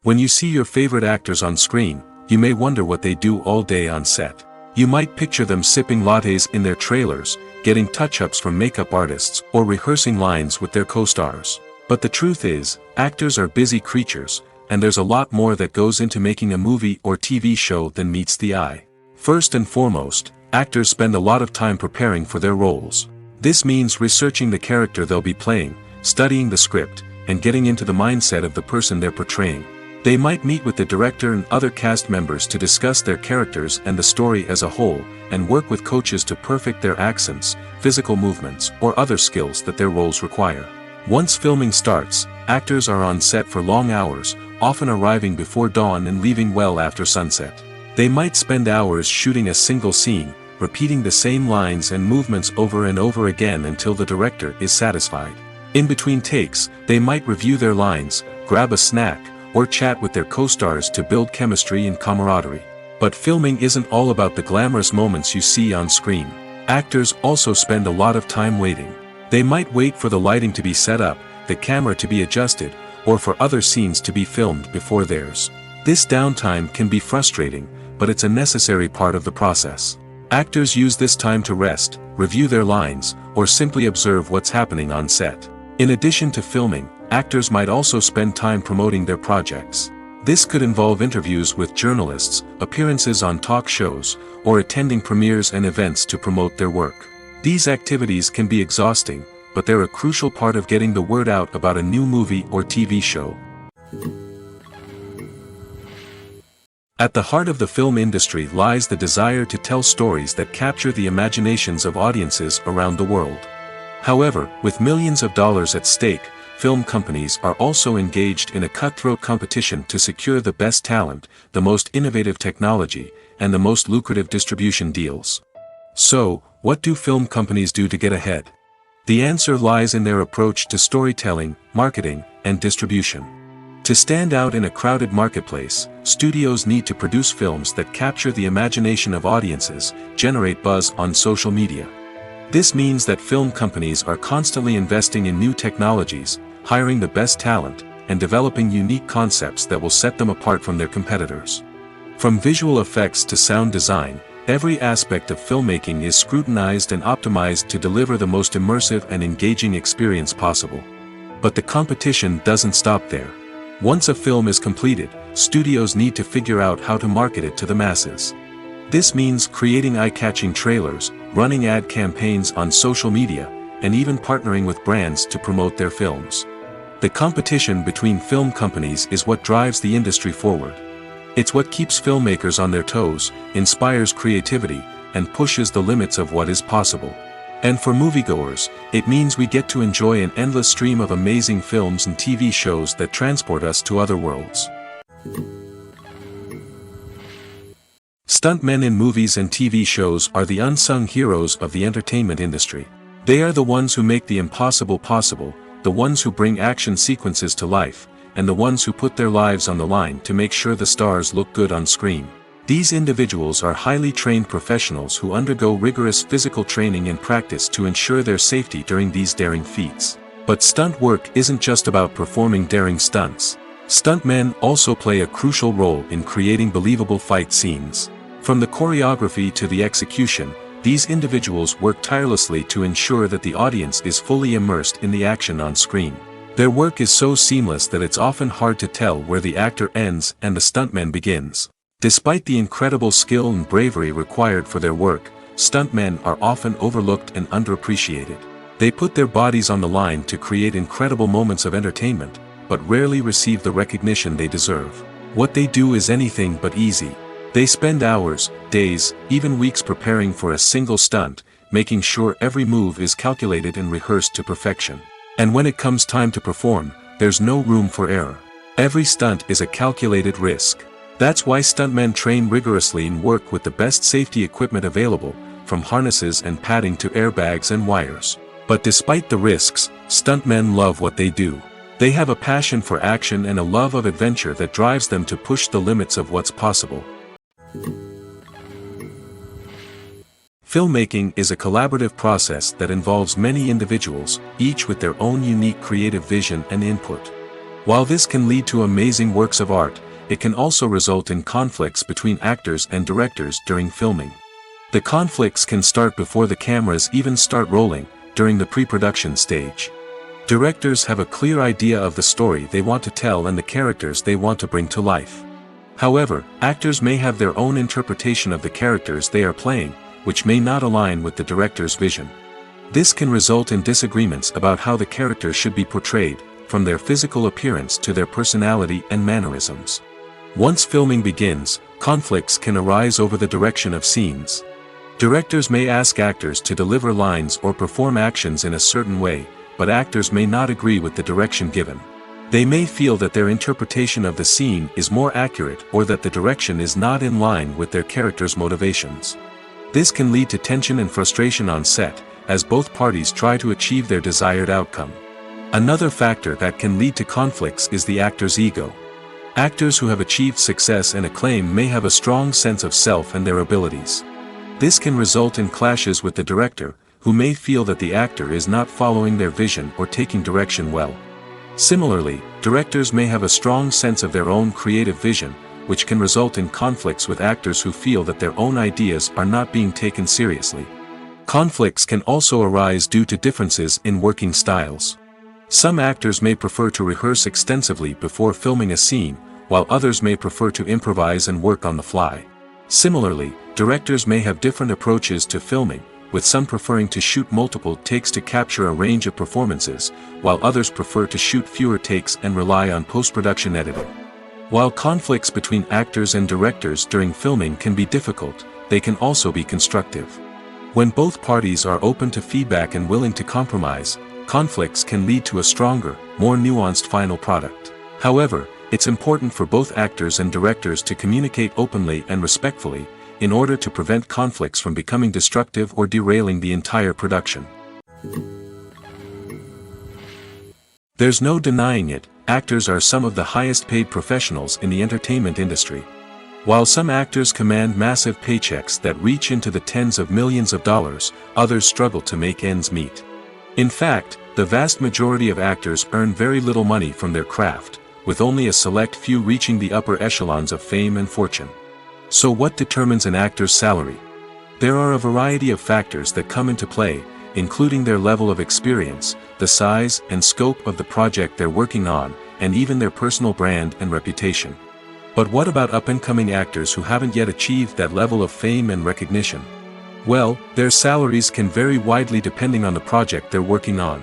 When you see your favorite actors on screen, you may wonder what they do all day on set. You might picture them sipping lattes in their trailers, getting touch-ups from makeup artists, or rehearsing lines with their co-stars. But the truth is, actors are busy creatures, and there's a lot more that goes into making a movie or TV show than meets the eye. First and foremost, actors spend a lot of time preparing for their roles. This means researching the character they'll be playing, studying the script, and getting into the mindset of the person they're portraying. They might meet with the director and other cast members to discuss their characters and the story as a whole, and work with coaches to perfect their accents, physical movements, or other skills that their roles require. Once filming starts, actors are on set for long hours, often arriving before dawn and leaving well after sunset. They might spend hours shooting a single scene, repeating the same lines and movements over and over again until the director is satisfied. In between takes, they might review their lines, grab a snack, or chat with their co-stars to build chemistry and camaraderie. But filming isn't all about the glamorous moments you see on screen. Actors also spend a lot of time waiting. They might wait for the lighting to be set up, the camera to be adjusted, or for other scenes to be filmed before theirs. This downtime can be frustrating, but it's a necessary part of the process. Actors use this time to rest, review their lines, or simply observe what's happening on set. In addition to filming, actors might also spend time promoting their projects. This could involve interviews with journalists, appearances on talk shows, or attending premieres and events to promote their work. These activities can be exhausting, but they're a crucial part of getting the word out about a new movie or TV show. At the heart of the film industry lies the desire to tell stories that capture the imaginations of audiences around the world. However, with millions of dollars at stake, film companies are also engaged in a cutthroat competition to secure the best talent, the most innovative technology, and the most lucrative distribution deals. So, what do film companies do to get ahead? The answer lies in their approach to storytelling, marketing, and distribution. To stand out in a crowded marketplace, studios need to produce films that capture the imagination of audiences, generate buzz on social media. This means that film companies are constantly investing in new technologies, hiring the best talent, and developing unique concepts that will set them apart from their competitors. From visual effects to sound design, every aspect of filmmaking is scrutinized and optimized to deliver the most immersive and engaging experience possible. But the competition doesn't stop there. Once a film is completed, studios need to figure out how to market it to the masses. This means creating eye-catching trailers, running ad campaigns on social media, and even partnering with brands to promote their films. The competition between film companies is what drives the industry forward. It's what keeps filmmakers on their toes, inspires creativity, and pushes the limits of what is possible. And for moviegoers, it means we get to enjoy an endless stream of amazing films and TV shows that transport us to other worlds. Stuntmen in movies and TV shows are the unsung heroes of the entertainment industry. They are the ones who make the impossible possible, the ones who bring action sequences to life, and the ones who put their lives on the line to make sure the stars look good on screen. These individuals are highly trained professionals who undergo rigorous physical training and practice to ensure their safety during these daring feats. But stunt work isn't just about performing daring stunts. Stuntmen also play a crucial role in creating believable fight scenes. From the choreography to the execution, these individuals work tirelessly to ensure that the audience is fully immersed in the action on screen. Their work is so seamless that it's often hard to tell where the actor ends and the stuntman begins. Despite the incredible skill and bravery required for their work, stuntmen are often overlooked and underappreciated. They put their bodies on the line to create incredible moments of entertainment, but rarely receive the recognition they deserve. What they do is anything but easy. They spend hours, days, even weeks preparing for a single stunt, making sure every move is calculated and rehearsed to perfection. And when it comes time to perform, there's no room for error. Every stunt is a calculated risk. That's why stuntmen train rigorously and work with the best safety equipment available, from harnesses and padding to airbags and wires. But despite the risks, stuntmen love what they do. They have a passion for action and a love of adventure that drives them to push the limits of what's possible. Filmmaking is a collaborative process that involves many individuals, each with their own unique creative vision and input. While this can lead to amazing works of art, it can also result in conflicts between actors and directors during filming. The conflicts can start before the cameras even start rolling, during the pre-production stage. Directors have a clear idea of the story they want to tell and the characters they want to bring to life. However, actors may have their own interpretation of the characters they are playing, which may not align with the director's vision. This can result in disagreements about how the characters should be portrayed, from their physical appearance to their personality and mannerisms. Once filming begins, conflicts can arise over the direction of scenes. Directors may ask actors to deliver lines or perform actions in a certain way, but actors may not agree with the direction given. They may feel that their interpretation of the scene is more accurate or that the direction is not in line with their character's motivations. This can lead to tension and frustration on set, as both parties try to achieve their desired outcome. Another factor that can lead to conflicts is the actor's ego. Actors who have achieved success and acclaim may have a strong sense of self and their abilities. This can result in clashes with the director, who may feel that the actor is not following their vision or taking direction well. Similarly, directors may have a strong sense of their own creative vision, which can result in conflicts with actors who feel that their own ideas are not being taken seriously. Conflicts can also arise due to differences in working styles. Some actors may prefer to rehearse extensively before filming a scene, while others may prefer to improvise and work on the fly. Similarly, directors may have different approaches to filming, with some preferring to shoot multiple takes to capture a range of performances, while others prefer to shoot fewer takes and rely on post-production editing. While conflicts between actors and directors during filming can be difficult, they can also be constructive. When both parties are open to feedback and willing to compromise, conflicts can lead to a stronger, more nuanced final product. However, it's important for both actors and directors to communicate openly and respectfully, in order to prevent conflicts from becoming destructive or derailing the entire production. There's no denying it, actors are some of the highest paid professionals in the entertainment industry. While some actors command massive paychecks that reach into the tens of millions of dollars, others struggle to make ends meet. In fact, the vast majority of actors earn very little money from their craft, with only a select few reaching the upper echelons of fame and fortune. So what determines an actor's salary? There are a variety of factors that come into play, including their level of experience, the size and scope of the project they're working on, and even their personal brand and reputation. But what about up-and-coming actors who haven't yet achieved that level of fame and recognition? Well, their salaries can vary widely depending on the project they're working on.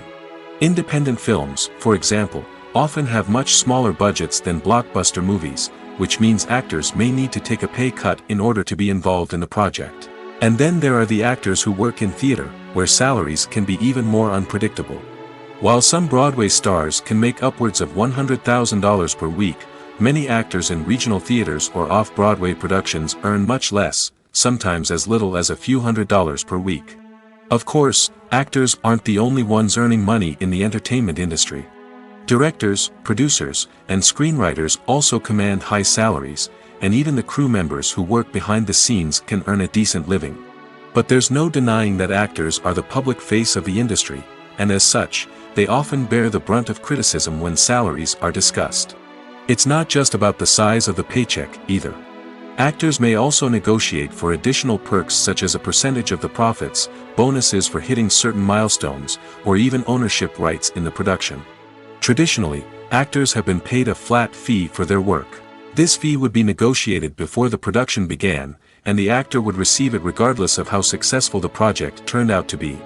Independent films, for example, often have much smaller budgets than blockbuster movies, which means actors may need to take a pay cut in order to be involved in the project. And then there are the actors who work in theater, where salaries can be even more unpredictable. While some Broadway stars can make upwards of $100,000 per week, many actors in regional theaters or off-Broadway productions earn much less, sometimes as little as a few $100s per week. Of course, actors aren't the only ones earning money in the entertainment industry. Directors, producers, and screenwriters also command high salaries, and even the crew members who work behind the scenes can earn a decent living. But there's no denying that actors are the public face of the industry, and as such, they often bear the brunt of criticism when salaries are discussed. It's not just about the size of the paycheck, either. Actors may also negotiate for additional perks such as a percentage of the profits, bonuses for hitting certain milestones, or even ownership rights in the production. Traditionally, actors have been paid a flat fee for their work. This fee would be negotiated before the production began, and the actor would receive it regardless of how successful the project turned out to be.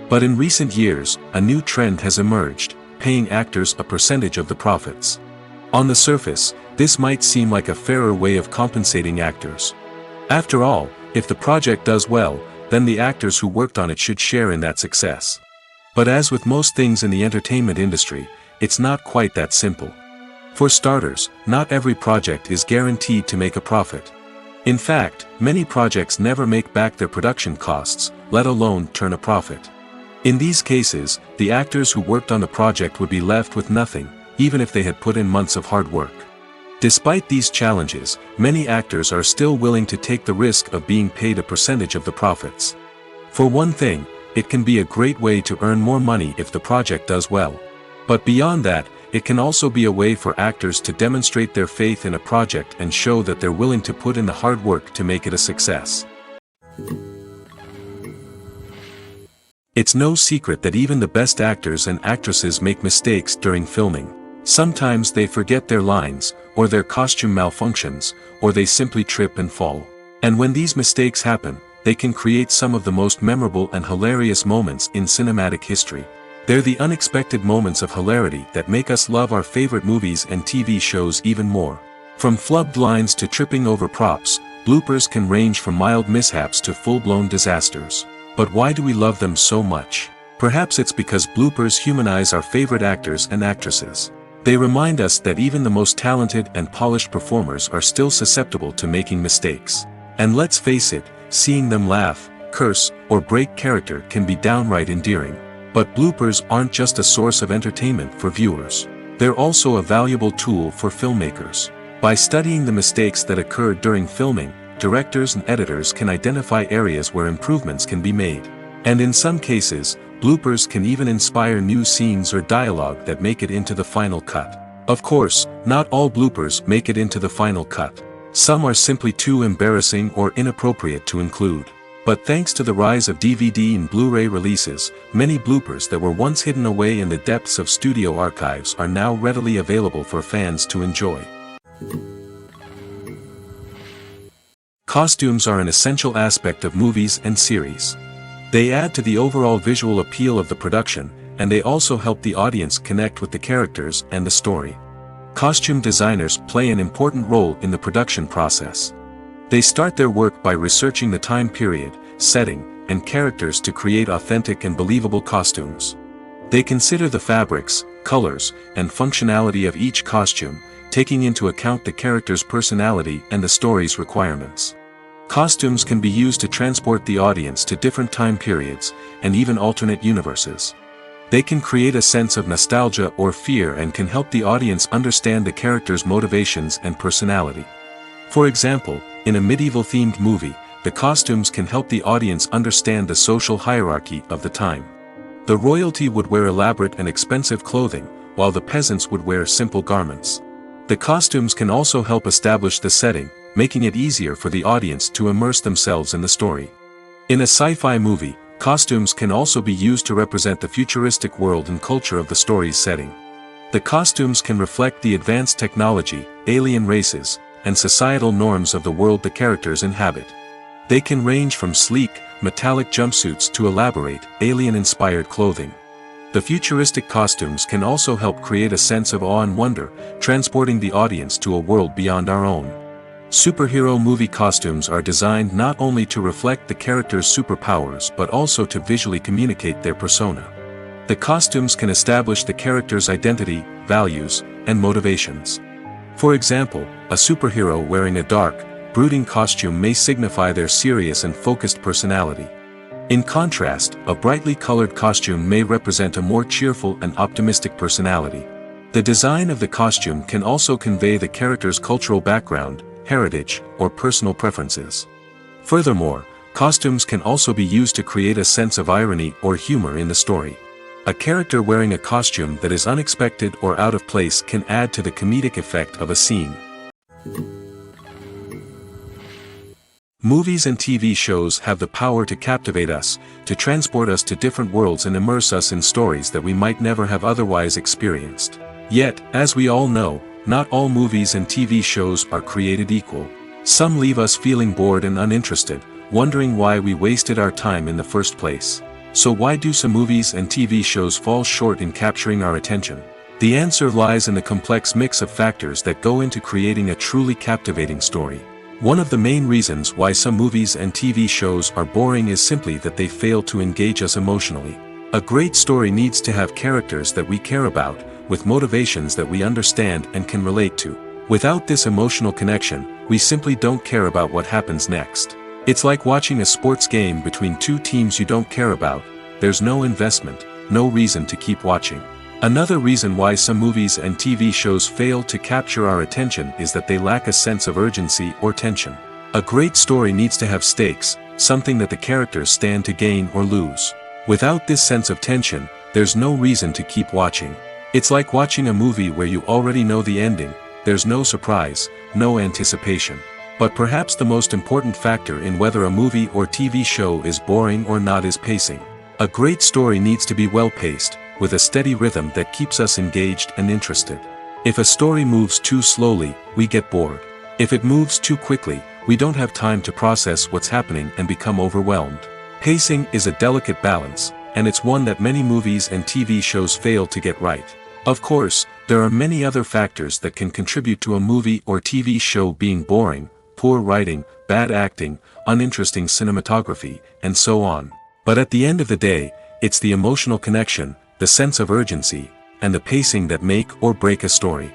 But in recent years, a new trend has emerged, paying actors a percentage of the profits. On the surface, this might seem like a fairer way of compensating actors. After all, if the project does well, then the actors who worked on it should share in that success. But as with most things in the entertainment industry, it's not quite that simple. For starters, not every project is guaranteed to make a profit. In fact, many projects never make back their production costs, let alone turn a profit. In these cases, the actors who worked on the project would be left with nothing, even if they had put in months of hard work. Despite these challenges, many actors are still willing to take the risk of being paid a percentage of the profits. For one thing, it can be a great way to earn more money if the project does well. But beyond that, it can also be a way for actors to demonstrate their faith in a project and show that they're willing to put in the hard work to make it a success. It's no secret that even the best actors and actresses make mistakes during filming. Sometimes they forget their lines, or their costume malfunctions, or they simply trip and fall. And when these mistakes happen, they can create some of the most memorable and hilarious moments in cinematic history. They're the unexpected moments of hilarity that make us love our favorite movies and TV shows even more. From flubbed lines to tripping over props, bloopers can range from mild mishaps to full-blown disasters. But why do we love them so much? Perhaps it's because bloopers humanize our favorite actors and actresses. They remind us that even the most talented and polished performers are still susceptible to making mistakes. And let's face it, seeing them laugh, curse, or break character can be downright endearing. But bloopers aren't just a source of entertainment for viewers. They're also a valuable tool for filmmakers. By studying the mistakes that occurred during filming, directors and editors can identify areas where improvements can be made. And in some cases, bloopers can even inspire new scenes or dialogue that make it into the final cut. Of course, not all bloopers make it into the final cut. Some are simply too embarrassing or inappropriate to include. But thanks to the rise of DVD and Blu-ray releases, many bloopers that were once hidden away in the depths of studio archives are now readily available for fans to enjoy. Costumes are an essential aspect of movies and series. They add to the overall visual appeal of the production, and they also help the audience connect with the characters and the story. Costume designers play an important role in the production process. They start their work by researching the time period, setting, and characters to create authentic and believable costumes. They consider the fabrics, colors, and functionality of each costume, taking into account the character's personality and the story's requirements. Costumes can be used to transport the audience to different time periods, and even alternate universes. They can create a sense of nostalgia or fear and can help the audience understand the character's motivations and personality. For example, in a medieval-themed movie, the costumes can help the audience understand the social hierarchy of the time. The royalty would wear elaborate and expensive clothing, while the peasants would wear simple garments. The costumes can also help establish the setting, making it easier for the audience to immerse themselves in the story. In a sci-fi movie, costumes can also be used to represent the futuristic world and culture of the story's setting. The costumes can reflect the advanced technology, alien races, and societal norms of the world the characters inhabit. They can range from sleek, metallic jumpsuits to elaborate, alien-inspired clothing. The futuristic costumes can also help create a sense of awe and wonder, transporting the audience to a world beyond our own. Superhero movie costumes are designed not only to reflect the character's superpowers but also to visually communicate their persona. The costumes can establish the character's identity, values, and motivations. For example, a superhero wearing a dark, brooding costume may signify their serious and focused personality. In contrast, a brightly colored costume may represent a more cheerful and optimistic personality. The design of the costume can also convey the character's cultural background, heritage, or personal preferences. Furthermore, costumes can also be used to create a sense of irony or humor in the story. A character wearing a costume that is unexpected or out of place can add to the comedic effect of a scene. Movies and TV shows have the power to captivate us, to transport us to different worlds and immerse us in stories that we might never have otherwise experienced. Yet, as we all know, not all movies and TV shows are created equal. Some leave us feeling bored and uninterested, wondering why we wasted our time in the first place. So why do some movies and TV shows fall short in capturing our attention? The answer lies in the complex mix of factors that go into creating a truly captivating story. One of the main reasons why some movies and TV shows are boring is simply that they fail to engage us emotionally. A great story needs to have characters that we care about, with motivations that we understand and can relate to. Without this emotional connection, we simply don't care about what happens next. It's like watching a sports game between two teams you don't care about. There's no investment, no reason to keep watching. Another reason why some movies and TV shows fail to capture our attention is that they lack a sense of urgency or tension. A great story needs to have stakes, something that the characters stand to gain or lose. Without this sense of tension, there's no reason to keep watching. It's like watching a movie where you already know the ending. There's no surprise, no anticipation. But perhaps the most important factor in whether a movie or TV show is boring or not is pacing. A great story needs to be well-paced, with a steady rhythm that keeps us engaged and interested. If a story moves too slowly, we get bored. If it moves too quickly, we don't have time to process what's happening and become overwhelmed. Pacing is a delicate balance, and it's one that many movies and TV shows fail to get right. Of course, there are many other factors that can contribute to a movie or TV show being boring: poor writing, bad acting, uninteresting cinematography, and so on. But at the end of the day, it's the emotional connection, the sense of urgency, and the pacing that make or break a story.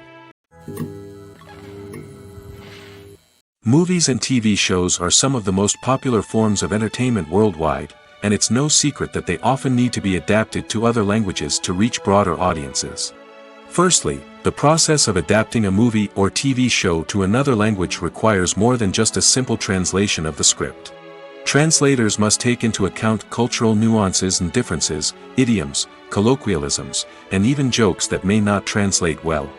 Movies and TV shows are some of the most popular forms of entertainment worldwide, and it's no secret that they often need to be adapted to other languages to reach broader audiences. Firstly, the process of adapting a movie or TV show to another language requires more than just a simple translation of the script. Translators must take into account cultural nuances and differences, idioms, colloquialisms, and even jokes that may not translate well.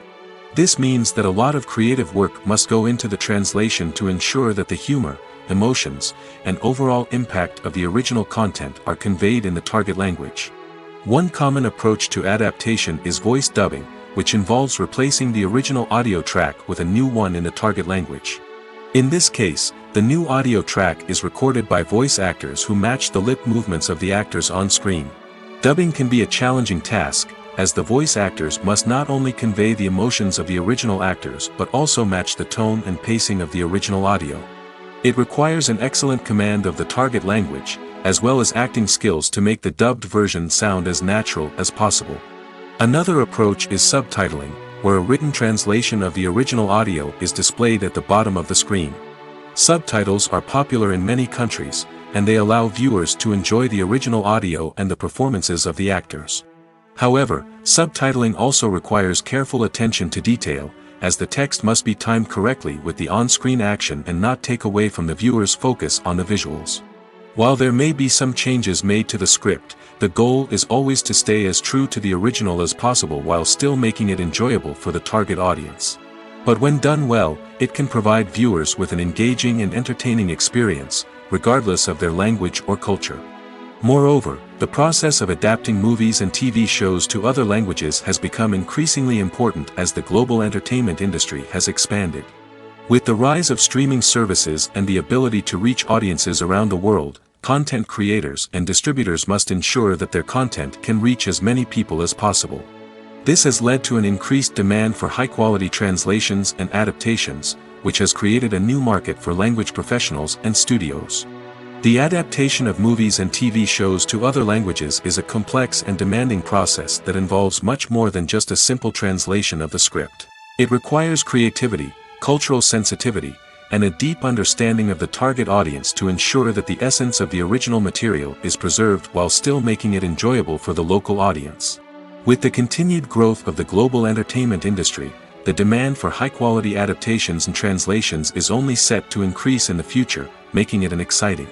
This means that a lot of creative work must go into the translation to ensure that the humor, emotions, and overall impact of the original content are conveyed in the target language. One common approach to adaptation is voice dubbing, which involves replacing the original audio track with a new one in the target language. In this case, the new audio track is recorded by voice actors who match the lip movements of the actors on screen. Dubbing can be a challenging task, as the voice actors must not only convey the emotions of the original actors but also match the tone and pacing of the original audio. It requires an excellent command of the target language, as well as acting skills to make the dubbed version sound as natural as possible. Another approach is subtitling, where a written translation of the original audio is displayed at the bottom of the screen. Subtitles are popular in many countries, and they allow viewers to enjoy the original audio and the performances of the actors. However, subtitling also requires careful attention to detail, as the text must be timed correctly with the on-screen action and not take away from the viewer's focus on the visuals. While there may be some changes made to the script, the goal is always to stay as true to the original as possible while still making it enjoyable for the target audience. But when done well, it can provide viewers with an engaging and entertaining experience, regardless of their language or culture. Moreover, the process of adapting movies and TV shows to other languages has become increasingly important as the global entertainment industry has expanded. With the rise of streaming services and the ability to reach audiences around the world, content creators and distributors must ensure that their content can reach as many people as possible. This has led to an increased demand for high-quality translations and adaptations, which has created a new market for language professionals and studios. The adaptation of movies and TV shows to other languages is a complex and demanding process that involves much more than just a simple translation of the script. It requires creativity, cultural sensitivity, and a deep understanding of the target audience to ensure that the essence of the original material is preserved while still making it enjoyable for the local audience. With the continued growth of the global entertainment industry, the demand for high-quality adaptations and translations is only set to increase in the future, making it an exciting.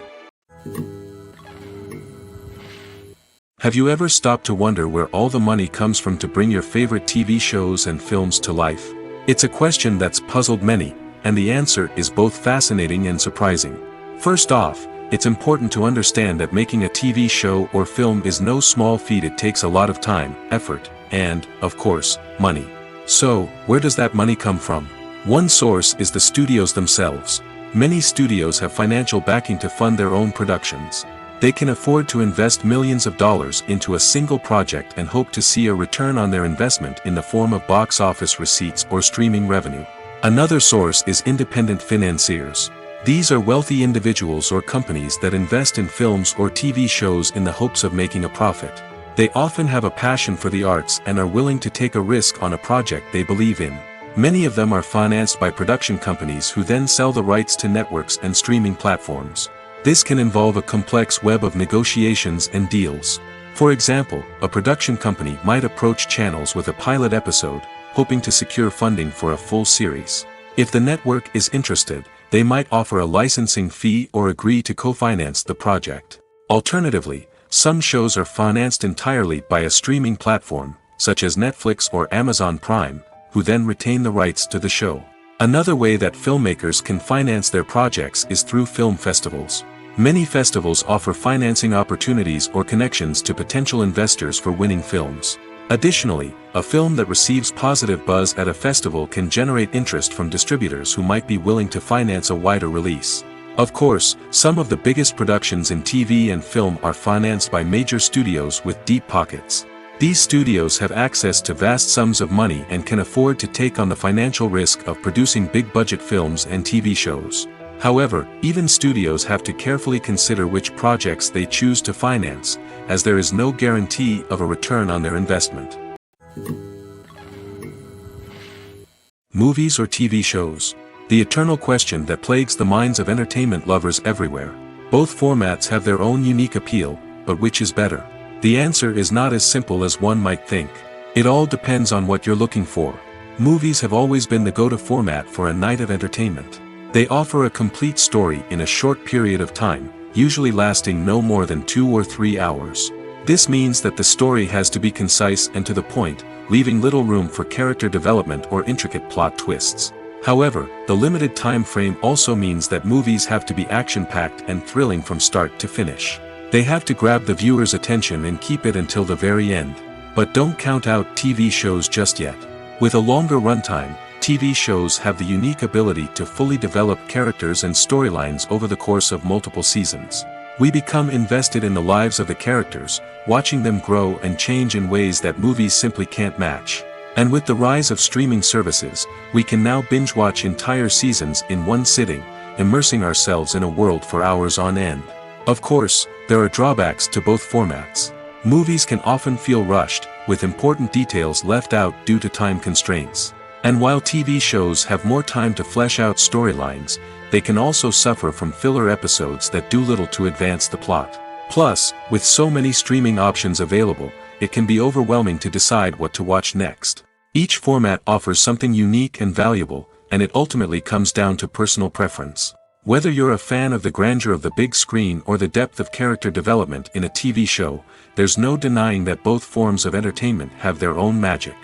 Have you ever stopped to wonder where all the money comes from to bring your favorite TV shows and films to life? It's a question that's puzzled many, and the answer is both fascinating and surprising. First off, it's important to understand that making a TV show or film is no small feat. It takes a lot of time, effort, and, of course, money. So, where does that money come from? One source is the studios themselves. Many studios have financial backing to fund their own productions. They can afford to invest millions of dollars into a single project and hope to see a return on their investment in the form of box office receipts or streaming revenue. Another source is independent financiers. These are wealthy individuals or companies that invest in films or TV shows in the hopes of making a profit. They often have a passion for the arts and are willing to take a risk on a project they believe in. Many of them are financed by production companies who then sell the rights to networks and streaming platforms. This can involve a complex web of negotiations and deals. For example, a production company might approach channels with a pilot episode, hoping to secure funding for a full series. If the network is interested, they might offer a licensing fee or agree to co-finance the project. Alternatively, some shows are financed entirely by a streaming platform, such as Netflix or Amazon Prime, who then retain the rights to the show. Another way that filmmakers can finance their projects is through film festivals. Many festivals offer financing opportunities or connections to potential investors for winning films. Additionally, a film that receives positive buzz at a festival can generate interest from distributors who might be willing to finance a wider release. Of course, some of the biggest productions in TV and film are financed by major studios with deep pockets. These studios have access to vast sums of money and can afford to take on the financial risk of producing big-budget films and TV shows. However, even studios have to carefully consider which projects they choose to finance, as there is no guarantee of a return on their investment. Movies or TV shows? The eternal question that plagues the minds of entertainment lovers everywhere. Both formats have their own unique appeal, but which is better? The answer is not as simple as one might think. It all depends on what you're looking for. Movies have always been the go-to format for a night of entertainment. They offer a complete story in a short period of time, usually lasting no more than 2 or 3 hours. This means that the story has to be concise and to the point, leaving little room for character development or intricate plot twists. However, the limited time frame also means that movies have to be action-packed and thrilling from start to finish. They have to grab the viewer's attention and keep it until the very end. But don't count out TV shows just yet. With a longer runtime, TV shows have the unique ability to fully develop characters and storylines over the course of multiple seasons. We become invested in the lives of the characters, watching them grow and change in ways that movies simply can't match. And with the rise of streaming services, we can now binge-watch entire seasons in one sitting, immersing ourselves in a world for hours on end. Of course, there are drawbacks to both formats. Movies can often feel rushed, with important details left out due to time constraints. And while TV shows have more time to flesh out storylines, they can also suffer from filler episodes that do little to advance the plot. Plus, with so many streaming options available, it can be overwhelming to decide what to watch next. Each format offers something unique and valuable, and it ultimately comes down to personal preference. Whether you're a fan of the grandeur of the big screen or the depth of character development in a TV show, there's no denying that both forms of entertainment have their own magic.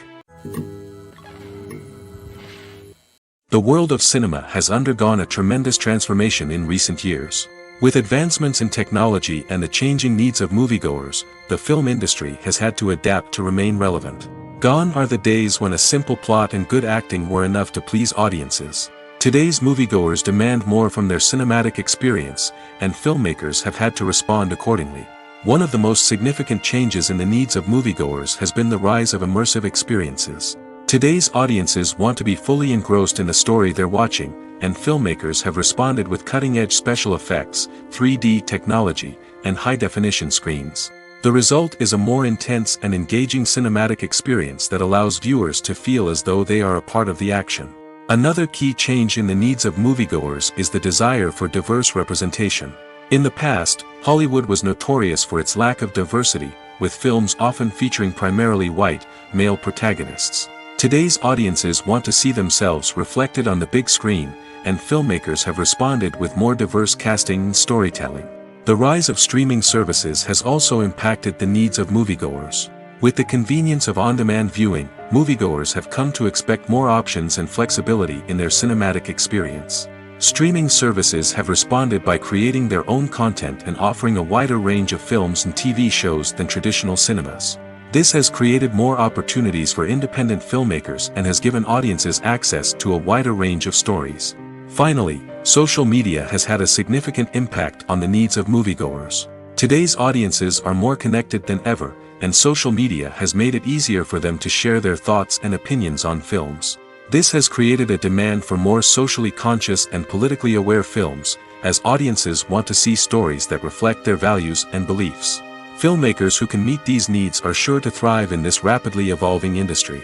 The world of cinema has undergone a tremendous transformation in recent years. With advancements in technology and the changing needs of moviegoers, the film industry has had to adapt to remain relevant. Gone are the days when a simple plot and good acting were enough to please audiences. Today's moviegoers demand more from their cinematic experience, and filmmakers have had to respond accordingly. One of the most significant changes in the needs of moviegoers has been the rise of immersive experiences. Today's audiences want to be fully engrossed in the story they're watching, and filmmakers have responded with cutting-edge special effects, 3D technology, and high-definition screens. The result is a more intense and engaging cinematic experience that allows viewers to feel as though they are a part of the action. Another key change in the needs of moviegoers is the desire for diverse representation. In the past, Hollywood was notorious for its lack of diversity, with films often featuring primarily white, male protagonists. Today's audiences want to see themselves reflected on the big screen, and filmmakers have responded with more diverse casting and storytelling. The rise of streaming services has also impacted the needs of moviegoers. With the convenience of on-demand viewing, moviegoers have come to expect more options and flexibility in their cinematic experience. Streaming services have responded by creating their own content and offering a wider range of films and TV shows than traditional cinemas. This has created more opportunities for independent filmmakers and has given audiences access to a wider range of stories. Finally, social media has had a significant impact on the needs of moviegoers. Today's audiences are more connected than ever, and social media has made it easier for them to share their thoughts and opinions on films. This has created a demand for more socially conscious and politically aware films, as audiences want to see stories that reflect their values and beliefs. Filmmakers who can meet these needs are sure to thrive in this rapidly evolving industry.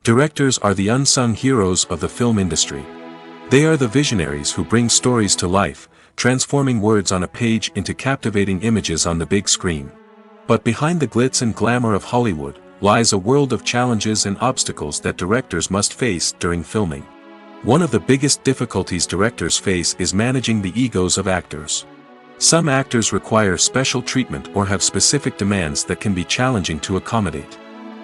Directors are the unsung heroes of the film industry. They are the visionaries who bring stories to life, transforming words on a page into captivating images on the big screen. But behind the glitz and glamour of Hollywood lies a world of challenges and obstacles that directors must face during filming. One of the biggest difficulties directors face is managing the egos of actors. Some actors require special treatment or have specific demands that can be challenging to accommodate.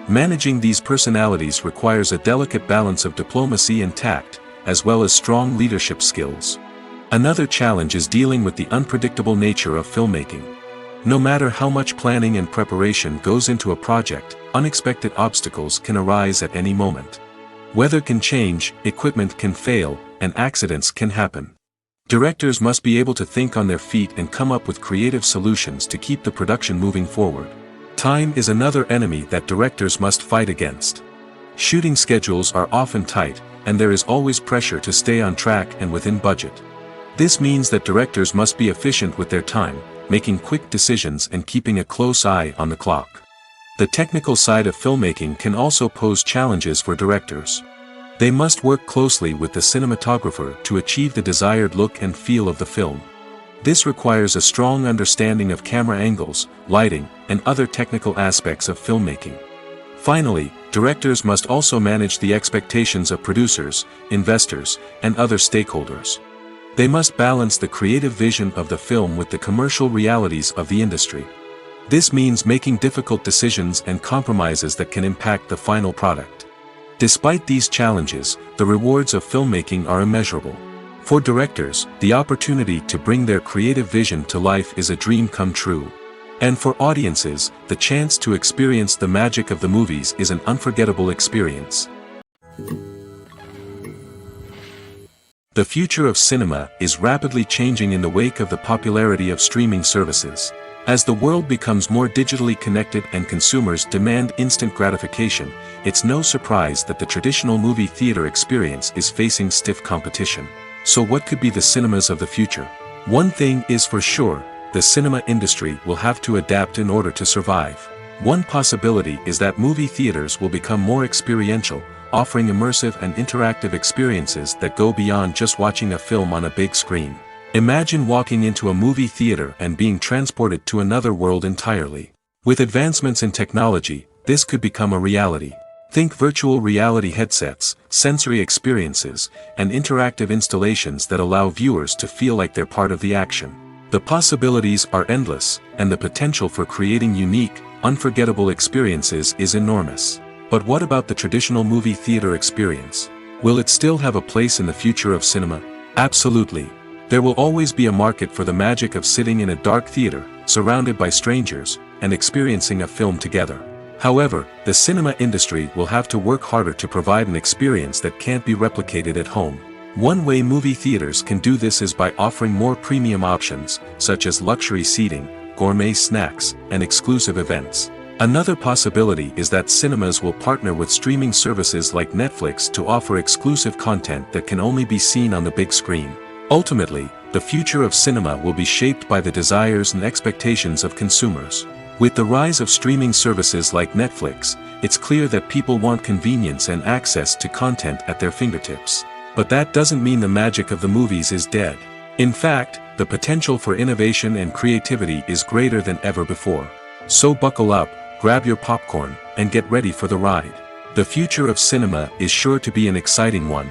Managing these personalities requires a delicate balance of diplomacy and tact, as well as strong leadership skills. Another challenge is dealing with the unpredictable nature of filmmaking. No matter how much planning and preparation goes into a project, unexpected obstacles can arise at any moment. Weather can change, equipment can fail, and accidents can happen. Directors must be able to think on their feet and come up with creative solutions to keep the production moving forward. Time is another enemy that directors must fight against. Shooting schedules are often tight, and there is always pressure to stay on track and within budget. This means that directors must be efficient with their time, making quick decisions and keeping a close eye on the clock. The technical side of filmmaking can also pose challenges for directors. They must work closely with the cinematographer to achieve the desired look and feel of the film. This requires a strong understanding of camera angles, lighting, and other technical aspects of filmmaking. Finally, directors must also manage the expectations of producers, investors, and other stakeholders. They must balance the creative vision of the film with the commercial realities of the industry. This means making difficult decisions and compromises that can impact the final product. Despite these challenges, the rewards of filmmaking are immeasurable. For directors, the opportunity to bring their creative vision to life is a dream come true. And for audiences, the chance to experience the magic of the movies is an unforgettable experience. The future of cinema is rapidly changing in the wake of the popularity of streaming services. As the world becomes more digitally connected and consumers demand instant gratification, it's no surprise that the traditional movie theater experience is facing stiff competition. So what could be the cinemas of the future? One thing is for sure, the cinema industry will have to adapt in order to survive. One possibility is that movie theaters will become more experiential, offering immersive and interactive experiences that go beyond just watching a film on a big screen. Imagine walking into a movie theater and being transported to another world entirely. With advancements in technology, this could become a reality. Think virtual reality headsets, sensory experiences, and interactive installations that allow viewers to feel like they're part of the action. The possibilities are endless, and the potential for creating unique, unforgettable experiences is enormous. But what about the traditional movie theater experience? Will it still have a place in the future of cinema? Absolutely. There will always be a market for the magic of sitting in a dark theater, surrounded by strangers, and experiencing a film together. However, the cinema industry will have to work harder to provide an experience that can't be replicated at home. One way movie theaters can do this is by offering more premium options, such as luxury seating, gourmet snacks, and exclusive events. Another possibility is that cinemas will partner with streaming services like Netflix to offer exclusive content that can only be seen on the big screen. Ultimately, the future of cinema will be shaped by the desires and expectations of consumers. With the rise of streaming services like Netflix, it's clear that people want convenience and access to content at their fingertips. But that doesn't mean the magic of the movies is dead. In fact, the potential for innovation and creativity is greater than ever before. So buckle up, grab your popcorn, and get ready for the ride. The future of cinema is sure to be an exciting one.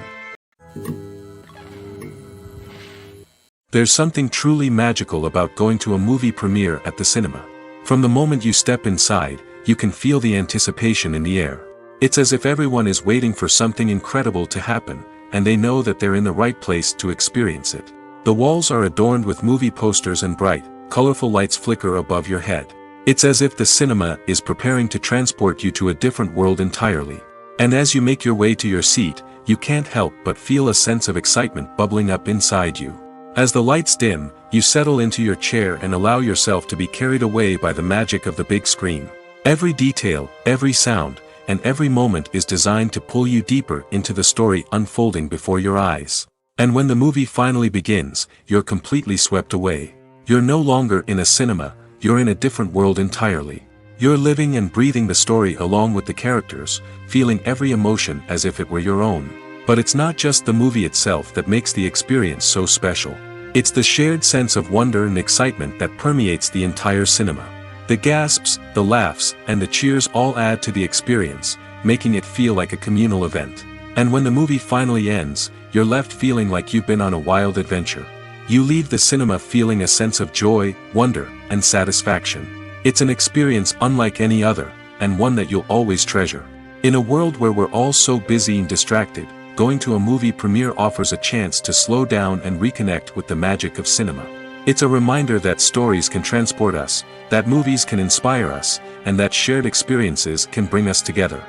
There's something truly magical about going to a movie premiere at the cinema. From the moment you step inside, you can feel the anticipation in the air. It's as if everyone is waiting for something incredible to happen, and they know that they're in the right place to experience it. The walls are adorned with movie posters and bright, colorful lights flicker above your head. It's as if the cinema is preparing to transport you to a different world entirely. And as you make your way to your seat, you can't help but feel a sense of excitement bubbling up inside you. As the lights dim, you settle into your chair and allow yourself to be carried away by the magic of the big screen. Every detail, every sound, and every moment is designed to pull you deeper into the story unfolding before your eyes. And when the movie finally begins, you're completely swept away. You're no longer in a cinema, you're in a different world entirely. You're living and breathing the story along with the characters, feeling every emotion as if it were your own. But it's not just the movie itself that makes the experience so special. It's the shared sense of wonder and excitement that permeates the entire cinema. The gasps, the laughs, and the cheers all add to the experience, making it feel like a communal event. And when the movie finally ends, you're left feeling like you've been on a wild adventure. You leave the cinema feeling a sense of joy, wonder, and satisfaction. It's an experience unlike any other, and one that you'll always treasure. In a world where we're all so busy and distracted, going to a movie premiere offers a chance to slow down and reconnect with the magic of cinema. It's a reminder that stories can transport us, that movies can inspire us, and that shared experiences can bring us together.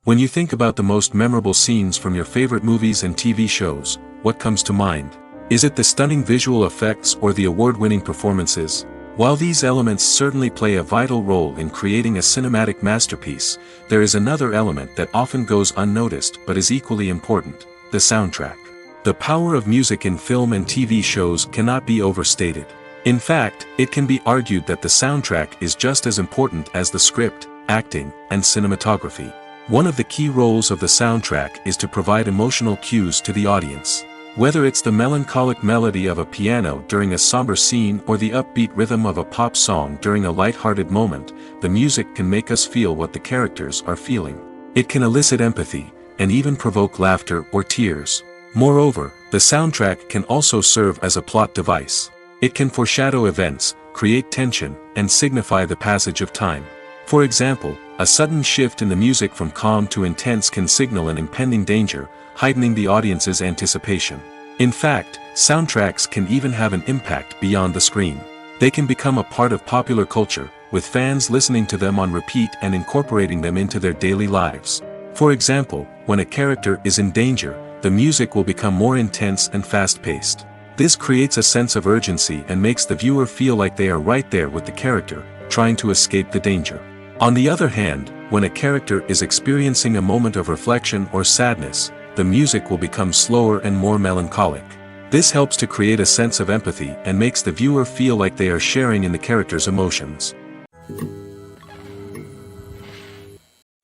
When you think about the most memorable scenes from your favorite movies and TV shows, what comes to mind? Is it the stunning visual effects or the award-winning performances? While these elements certainly play a vital role in creating a cinematic masterpiece, there is another element that often goes unnoticed but is equally important: the soundtrack. The power of music in film and TV shows cannot be overstated. In fact, it can be argued that the soundtrack is just as important as the script, acting, and cinematography. One of the key roles of the soundtrack is to provide emotional cues to the audience. Whether it's the melancholic melody of a piano during a somber scene or the upbeat rhythm of a pop song during a light-hearted moment, the music can make us feel what the characters are feeling. It can elicit empathy, and even provoke laughter or tears. Moreover, the soundtrack can also serve as a plot device. It can foreshadow events, create tension, and signify the passage of time. For example, a sudden shift in the music from calm to intense can signal an impending danger, heightening the audience's anticipation. In fact, soundtracks can even have an impact beyond the screen. They can become a part of popular culture, with fans listening to them on repeat and incorporating them into their daily lives. For example, when a character is in danger, the music will become more intense and fast-paced. This creates a sense of urgency and makes the viewer feel like they are right there with the character, trying to escape the danger. On the other hand, when a character is experiencing a moment of reflection or sadness, the music will become slower and more melancholic. This helps to create a sense of empathy and makes the viewer feel like they are sharing in the character's emotions.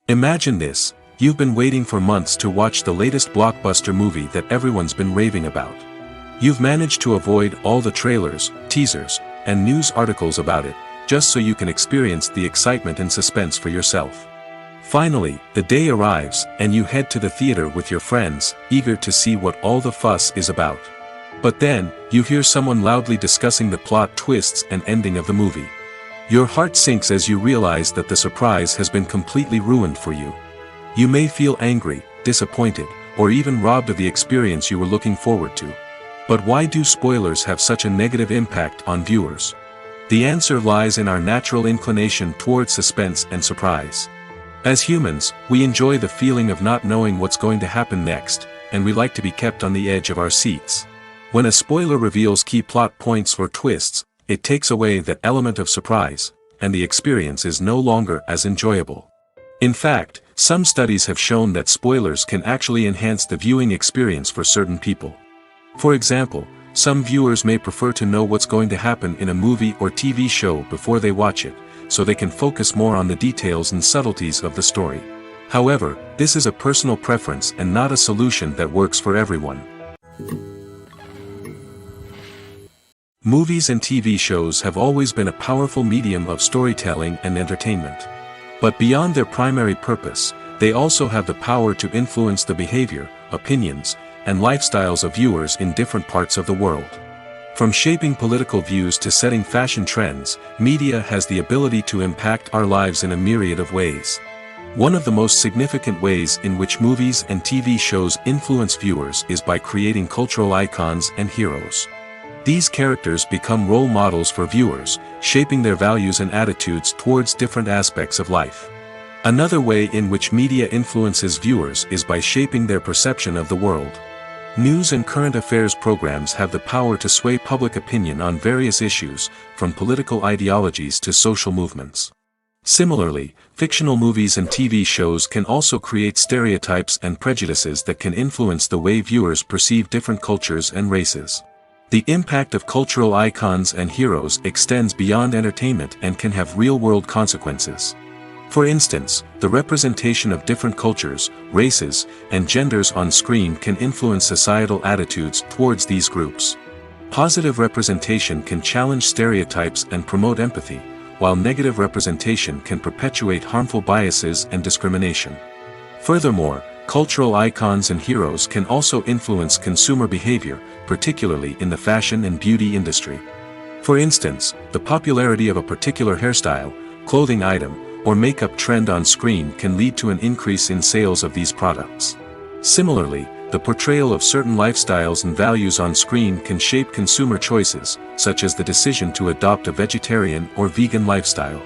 Imagine this: you've been waiting for months to watch the latest blockbuster movie that everyone's been raving about. You've managed to avoid all the trailers, teasers, and news articles about it, just so you can experience the excitement and suspense for yourself. Finally, the day arrives, and you head to the theater with your friends, eager to see what all the fuss is about. But then, you hear someone loudly discussing the plot twists and ending of the movie. Your heart sinks as you realize that the surprise has been completely ruined for you. You may feel angry, disappointed, or even robbed of the experience you were looking forward to. But why do spoilers have such a negative impact on viewers? The answer lies in our natural inclination towards suspense and surprise. As humans, we enjoy the feeling of not knowing what's going to happen next, and we like to be kept on the edge of our seats. When a spoiler reveals key plot points or twists, it takes away that element of surprise, and the experience is no longer as enjoyable. In fact, some studies have shown that spoilers can actually enhance the viewing experience for certain people. For example, some viewers may prefer to know what's going to happen in a movie or TV show before they watch it, so they can focus more on the details and subtleties of the story. However, this is a personal preference and not a solution that works for everyone. Movies and TV shows have always been a powerful medium of storytelling and entertainment. But beyond their primary purpose, they also have the power to influence the behavior, opinions, and lifestyles of viewers in different parts of the world. From shaping political views to setting fashion trends, media has the ability to impact our lives in a myriad of ways. One of the most significant ways in which movies and TV shows influence viewers is by creating cultural icons and heroes. These characters become role models for viewers, shaping their values and attitudes towards different aspects of life. Another way in which media influences viewers is by shaping their perception of the world. News and current affairs programs have the power to sway public opinion on various issues, from political ideologies to social movements. Similarly, fictional movies and TV shows can also create stereotypes and prejudices that can influence the way viewers perceive different cultures and races. The impact of cultural icons and heroes extends beyond entertainment and can have real-world consequences. For instance, the representation of different cultures, races, and genders on screen can influence societal attitudes towards these groups. Positive representation can challenge stereotypes and promote empathy, while negative representation can perpetuate harmful biases and discrimination. Furthermore, cultural icons and heroes can also influence consumer behavior, particularly in the fashion and beauty industry. For instance, the popularity of a particular hairstyle, clothing item, or makeup trend on screen can lead to an increase in sales of these products. Similarly, the portrayal of certain lifestyles and values on screen can shape consumer choices, such as the decision to adopt a vegetarian or vegan lifestyle.